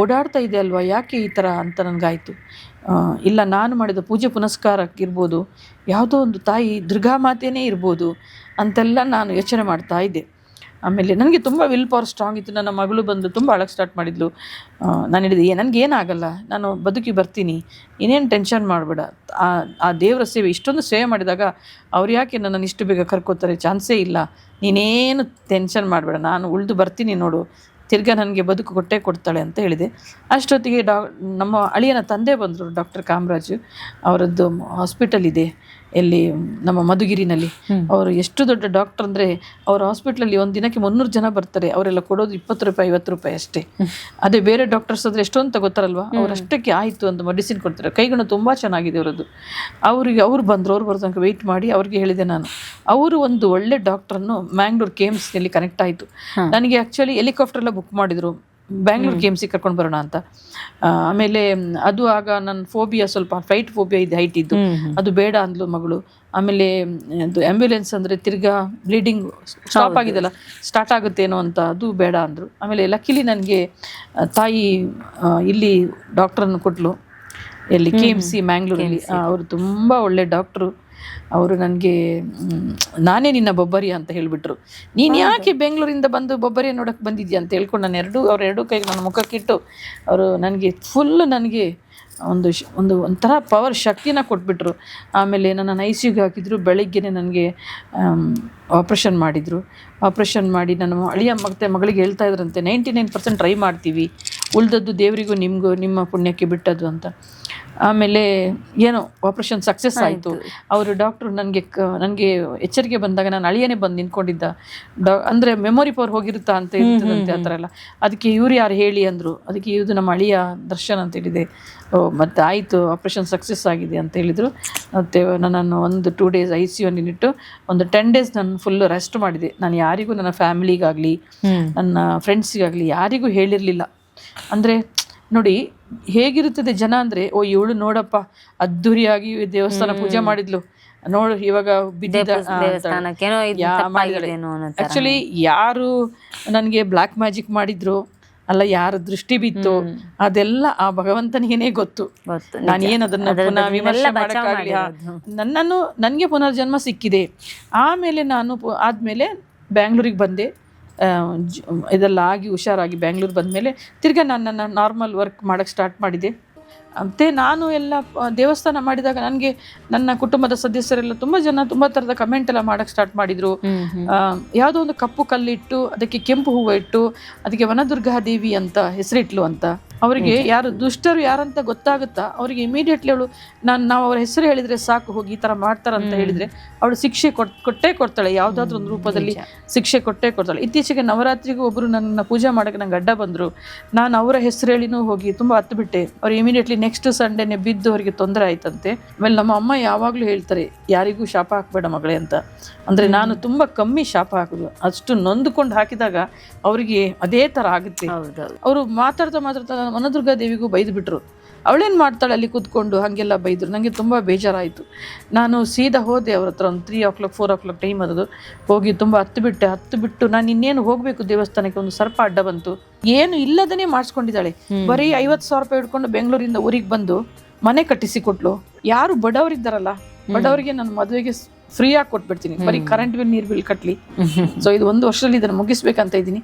ಓಡಾಡ್ತಾ ಇದೆ ಅಲ್ವಾ, ಯಾಕೆ ಈ ಥರ ಅಂತ ನನಗಾಯಿತು. ಇಲ್ಲ ನಾನು ಮಾಡಿದ ಪೂಜೆ ಪುನಸ್ಕಾರಕ್ಕಿರ್ಬೋದು, ಯಾವುದೋ ಒಂದು ತಾಯಿ ದುರ್ಗಾ ಮಾತೆಯೇ ಇರ್ಬೋದು ಅಂತೆಲ್ಲ ನಾನು ಯೋಚನೆ ಮಾಡ್ತಾ ಇದ್ದೆ. ಆಮೇಲೆ ನನಗೆ ತುಂಬ ವಿಲ್ ಪವರ್ ಸ್ಟ್ರಾಂಗ್ ಇತ್ತು. ನನ್ನ ಮಗಳು ಬಂದು ತುಂಬ ಅಳಕ್ಕೆ ಸ್ಟಾರ್ಟ್ ಮಾಡಿದ್ಲು. ನಾನು ಹೇಳಿದೆ, ನನಗೇನಾಗಲ್ಲ, ನಾನು ಬದುಕಿ ಬರ್ತೀನಿ, ಇನ್ನೇನು ಟೆನ್ಷನ್ ಮಾಡಬೇಡ. ಆ ದೇವರ ಸೇವೆ, ಇಷ್ಟೊಂದು ಸೇವೆ ಮಾಡಿದಾಗ ಅವ್ರು ಯಾಕೆ ನನ್ನನ್ನು ಇಷ್ಟು ಬೇಗ ಕರ್ಕೋತಾರೆ, ಚಾನ್ಸೇ ಇಲ್ಲ, ನೀನೇನು ಟೆನ್ಷನ್ ಮಾಡಬೇಡ, ನಾನು ಉಳಿದು ಬರ್ತೀನಿ ನೋಡು, ತಿರ್ಗಾ ನನಗೆ ಬದುಕು ಕೊಡ್ತಾಳೆ ಅಂತ ಹೇಳಿದೆ. ಅಷ್ಟೊತ್ತಿಗೆ ನಮ್ಮ ಅಳಿಯನ ತಂದೆ ಬಂದರು, ಡಾಕ್ಟರ್ ಕಾಮರಾಜು. ಅವರದ್ದು ಹಾಸ್ಪಿಟಲ್ ಇದೆ ಎಲ್ಲಿ ನಮ್ಮ ಮಧುಗಿರಿನಲ್ಲಿ. ಅವರು ಎಷ್ಟು ದೊಡ್ಡ ಡಾಕ್ಟರ್ ಅಂದರೆ ಅವ್ರ ಹಾಸ್ಪಿಟ್ಲಲ್ಲಿ ಒಂದು ದಿನಕ್ಕೆ 300 ಜನ ಬರ್ತಾರೆ. ಅವರೆಲ್ಲ ಕೊಡೋದು 20 ರೂಪಾಯಿ 50 ರೂಪಾಯಿ ಅಷ್ಟೇ. ಅದೇ ಬೇರೆ ಡಾಕ್ಟರ್ಸ್ ಆದರೆ ಎಷ್ಟು ಅಂತ ಗೊತ್ತಾರಲ್ವ, ಅವರಷ್ಟಕ್ಕೆ ಆಯಿತು ಅಂತ ಮೆಡಿಸಿನ್ ಕೊಡ್ತಾರೆ. ಕೈಗುಣ ತುಂಬ ಚೆನ್ನಾಗಿದೆ ಅವರದ್ದು. ಅವ್ರು ಬರೋ ತನಕ ವೆಯ್ಟ್ ಮಾಡಿ ಅವ್ರಿಗೆ ಹೇಳಿದೆ ನಾನು. ಅವರು ಒಂದು ಒಳ್ಳೆ ಡಾಕ್ಟ್ರನ್ನು ಮ್ಯಾಂಗ್ಳೂರ್ KMCನಲ್ಲಿ ಕನೆಕ್ಟ್ ಆಯಿತು. ನನಗೆ ಆ್ಯಕ್ಚುಲಿ ಹೆಲಿಕಾಪ್ಟರೆಲ್ಲ ಬುಕ್ ಮಾಡಿದರು, ಬ್ಯಾಂಗ್ಳೂರ್ KMC ಕರ್ಕೊಂಡು ಬರೋಣ ಅಂತ. ಆಮೇಲೆ ಅದು ಆಗ ನನ್ನ ಫೋಬಿಯಾ, ಸ್ವಲ್ಪ ಫ್ಲೈಟ್ ಫೋಬಿಯಾ ಇದೆ, ಹೈಟ್ ಇದ್ದು, ಅದು ಬೇಡ ಅಂದ್ಲು ಮಗಳು. ಆಮೇಲೆ ಅದು ಆ್ಯಂಬ್ಯುಲೆನ್ಸ್ ಅಂದರೆ ತಿರ್ಗಾ ಬ್ಲೀಡಿಂಗ್ ಸ್ಟಾಪ್ ಆಗಿದೆಲ್ಲ, ಸ್ಟಾರ್ಟ್ ಆಗುತ್ತೇನೋ ಅಂತ, ಅದು ಬೇಡ ಅಂದರು. ಆಮೇಲೆ ಲಕ್ಕಿಲಿ ನನಗೆ ತಾಯಿ ಇಲ್ಲಿ ಡಾಕ್ಟ್ರನ್ನು ಕೊಟ್ಟಲು, ಎಲ್ಲಿ KMC ಮ್ಯಾಂಗ್ಳೂರಲ್ಲಿ. ಅವರು ತುಂಬ ಒಳ್ಳೆ ಡಾಕ್ಟ್ರು. ಅವರು ನನಗೆ ನಾನೇ ನಿನ್ನ ಬೊಬ್ಬರಿಯ ಅಂತ ಹೇಳಿಬಿಟ್ರು. ನೀನು ಯಾಕೆ ಬೆಂಗಳೂರಿಂದ ಬಂದು ಬೊಬ್ಬರಿಯ ನೋಡೋಕ್ಕೆ ಬಂದಿದ್ಯಾ ಅಂತ ಹೇಳ್ಕೊಂಡು ನಾನು ಅವ್ರ ಎರಡೂ ಕೈಗೆ ನನ್ನ ಮುಖಕ್ಕಿಟ್ಟು ಅವರು ನನಗೆ ನನಗೆ ಒಂಥರ ಪವರ್ ಶಕ್ತಿನ ಕೊಟ್ಬಿಟ್ರು. ಆಮೇಲೆ ನನ್ನನ್ನು ICUಗೆ ಹಾಕಿದ್ರು. ಬೆಳಗ್ಗೆನೇ ನನಗೆ ಆಪ್ರೇಷನ್ ಮಾಡಿದರು. ಆಪ್ರೇಷನ್ ಮಾಡಿ ನನ್ನ ಅಳಿಯ ಮಗಳಿಗೆ ಹೇಳ್ತಾ ಇದ್ರಂತೆ, 99% ಟ್ರೈ ಮಾಡ್ತೀವಿ, ಉಳಿದದ್ದು ದೇವರಿಗೂ ನಿಮ್ಮ ಪುಣ್ಯಕ್ಕೆ ಬಿಟ್ಟದ್ದು ಅಂತ. ಆಮೇಲೆ ಏನೋ ಆಪರೇಷನ್ ಸಕ್ಸಸ್ ಆಯಿತು. ಅವರು ಡಾಕ್ಟ್ರು ನನಗೆ ಎಚ್ಚರಿಕೆ ಬಂದಾಗ ನಾನು ಅಳಿಯನೇ ಬಂದು ನಿಂತ್ಕೊಂಡಿದ್ದ. ಅಂದರೆ ಮೆಮೊರಿ ಪವರ್ ಹೋಗಿರುತ್ತಾ ಅಂತ ಇರ್ತದಂತೆ ಆ ಥರ ಎಲ್ಲ. ಅದಕ್ಕೆ ಇವ್ರು ಯಾರು ಹೇಳಿ ಅಂದರು. ಅದಕ್ಕೆ ಇದು ನಮ್ಮ ಅಳಿಯ ದರ್ಶನ್ ಅಂತ ಹೇಳಿದೆ. ಮತ್ತು ಆಯಿತು ಆಪ್ರೇಷನ್ ಸಕ್ಸಸ್ ಆಗಿದೆ ಅಂತ ಹೇಳಿದರು. ಮತ್ತು ನನ್ನನ್ನು 1-2 ಡೇಸ್ ICU ಇಟ್ಟು ಒಂದು 10 ಡೇಸ್ ನಾನು ಫುಲ್ ರೆಸ್ಟ್ ಮಾಡಿದೆ. ನಾನು ಯಾರಿಗೂ, ನನ್ನ ಫ್ಯಾಮಿಲಿಗಾಗಲಿ ನನ್ನ ಫ್ರೆಂಡ್ಸಿಗಾಗಲಿ ಯಾರಿಗೂ ಹೇಳಿರಲಿಲ್ಲ. ಅಂದರೆ ನೋಡಿ ಹೇಗಿರುತ್ತದೆ ಜನ ಅಂದರೆ, ಓ ಇವಳು ನೋಡಪ್ಪ ಅದ್ದೂರಿಯಾಗಿ ದೇವಸ್ಥಾನ ಪೂಜೆ ಮಾಡಿದ್ಲು, ನೋಡು ಇವಾಗ ಆ್ಯಕ್ಚುಲಿ ಯಾರು ನನಗೆ ಬ್ಲ್ಯಾಕ್ ಮ್ಯಾಜಿಕ್ ಮಾಡಿದ್ರು ಅಲ್ಲ, ಯಾರ ದೃಷ್ಟಿ ಬಿತ್ತು ಅದೆಲ್ಲ ಆ ಭಗವಂತನಿಗೇನೆ ಗೊತ್ತು. ನಾನು ಏನು ಅದನ್ನ ಪುನಃ ವಿಮರ್ಶೆ ಮಾಡೋಕ್ಕಾಗಲಿ. ನನಗೆ ಪುನರ್ಜನ್ಮ ಸಿಕ್ಕಿದೆ. ಆಮೇಲೆ ನಾನು ಆದಮೇಲೆ ಬ್ಯಾಂಗ್ಳೂರಿಗೆ ಬಂದೆ. ಇದೆಲ್ಲ ಆಗಿ ಹುಷಾರಾಗಿ ಬ್ಯಾಂಗ್ಳೂರು ಬಂದಮೇಲೆ ತಿರ್ಗಾ ನಾನು ನನ್ನ ನಾರ್ಮಲ್ ವರ್ಕ್ ಮಾಡೋಕ್ಕೆ ಸ್ಟಾರ್ಟ್ ಮಾಡಿದೆ. ಮತ್ತು ನಾನು ಎಲ್ಲ ದೇವಸ್ಥಾನ ಮಾಡಿದಾಗ ನನಗೆ ನನ್ನ ಕುಟುಂಬದ ಸದಸ್ಯರೆಲ್ಲ ತುಂಬ ಜನ ತುಂಬ ಥರದ ಕಮೆಂಟ್ ಎಲ್ಲ ಮಾಡೋಕ್ಕೆ ಸ್ಟಾರ್ಟ್ ಮಾಡಿದರು. ಯಾವುದೋ ಒಂದು ಕಪ್ಪು ಕಲ್ಲಿಟ್ಟು ಅದಕ್ಕೆ ಕೆಂಪು ಹೂವು ಇಟ್ಟು ಅದಕ್ಕೆ ವನದುರ್ಗಾದೇವಿ ಅಂತ ಹೆಸರಿಟ್ಲು ಅಂತ. ಅವರಿಗೆ ಯಾರು ದುಷ್ಟರು ಯಾರಂತ ಗೊತ್ತಾಗುತ್ತಾ ಅವರಿಗೆ ಇಮಿಡಿಯೇಟ್ಲಿ ಅವಳು ನಾವು ಅವ್ರ ಹೆಸರು ಹೇಳಿದರೆ ಸಾಕು, ಹೋಗಿ ಈ ಥರ ಮಾಡ್ತಾರಂತ ಹೇಳಿದರೆ ಅವಳು ಶಿಕ್ಷೆ ಕೊಟ್ಟೇ ಕೊಡ್ತಾಳೆ. ಯಾವುದಾದ್ರೂ ಒಂದು ರೂಪದಲ್ಲಿ ಶಿಕ್ಷೆ ಕೊಟ್ಟೇ ಕೊಡ್ತಾಳೆ. ಇತ್ತೀಚೆಗೆ ನವರಾತ್ರಿಗೂ ಒಬ್ಬರು ನನ್ನ ಪೂಜೆ ಮಾಡೋಕ್ಕೆ ನಂಗೆ ಅಡ್ಡ ಬಂದರು. ನಾನು ಅವರ ಹೆಸರು ಹೇಳಿನೂ ಹೋಗಿ ತುಂಬ ಹತ್ತು ಬಿಟ್ಟೆ. ಅವ್ರು ಇಮಿಡಿಯೇಟ್ಲಿ ನೆಕ್ಸ್ಟ್ ಸಂಡೇನೆ ಬಿದ್ದು ಅವರಿಗೆ ತೊಂದರೆ ಆಯ್ತಂತೆ. ಆಮೇಲೆ ನಮ್ಮ ಅಮ್ಮ ಯಾವಾಗಲೂ ಹೇಳ್ತಾರೆ, ಯಾರಿಗೂ ಶಾಪ ಹಾಕಬೇಡ ಮಗಳೇ ಅಂತ. ಅಂದರೆ ನಾನು ತುಂಬ ಕಮ್ಮಿ ಶಾಪ ಹಾಕೋದು. ಅಷ್ಟು ನೊಂದುಕೊಂಡು ಹಾಕಿದಾಗ ಅವರಿಗೆ ಅದೇ ಥರ ಆಗುತ್ತೆ. ಅವರು ಮಾತಾಡ್ತಾ ವನದುರ್ಗಾದೇವಿಗೂ ಬೈದು ಬಿಟ್ರು. ಅವಳೇನು ಮಾಡ್ತಾಳೆ ಅಲ್ಲಿ ಕೂತ್ಕೊಂಡು, ಹಾಗೆಲ್ಲ ಬೈದರು. ನನಗೆ ತುಂಬ ಬೇಜಾರಾಯಿತು. ನಾನು ಸೀದಾ ಹೋದೆ ಅವ್ರ ಹತ್ರ. ಒಂದು 3 o'clock 4 o'clock ಟೈಮ್ ಅದು. ಹೋಗಿ ತುಂಬ ಹತ್ತು ಬಿಟ್ಟು ನಾನು ಇನ್ನೇನು ಹೋಗಬೇಕು ದೇವಸ್ಥಾನಕ್ಕೆ, ಒಂದು ಸರ್ಪ ಅಡ್ಡ ಬಂತು. ಏನು ಇಲ್ಲದನೇ ಮಾಡಿಸ್ಕೊಂಡಿದ್ದಾಳೆ. ಬರೀ 50,000 ರೂಪಾಯಿ ಹಿಡ್ಕೊಂಡು ಬೆಂಗಳೂರಿಂದ ಊರಿಗೆ ಬಂದು ಮನೆ ಕಟ್ಟಿಸಿ ಕೊಟ್ಲು. ಯಾರು ಬಡವರಿದ್ದಾರಲ್ಲ, ಬಡವರಿಗೆ ನಾನು ಮದುವೆಗೆ ಫ್ರೀಯಾಗಿ ಕೊಟ್ಬಿಡ್ತೀನಿ. ಬರೀ ಕರೆಂಟ್ ಬಿಲ್, ನೀರು ಬಿಲ್ ಕಟ್ಟಲಿ. ಸೊ ಇದು 1 ವರ್ಷದಲ್ಲಿ ಇದನ್ನು ಮುಗಿಸ್ಬೇಕಂತ ಇದ್ದೀನಿ.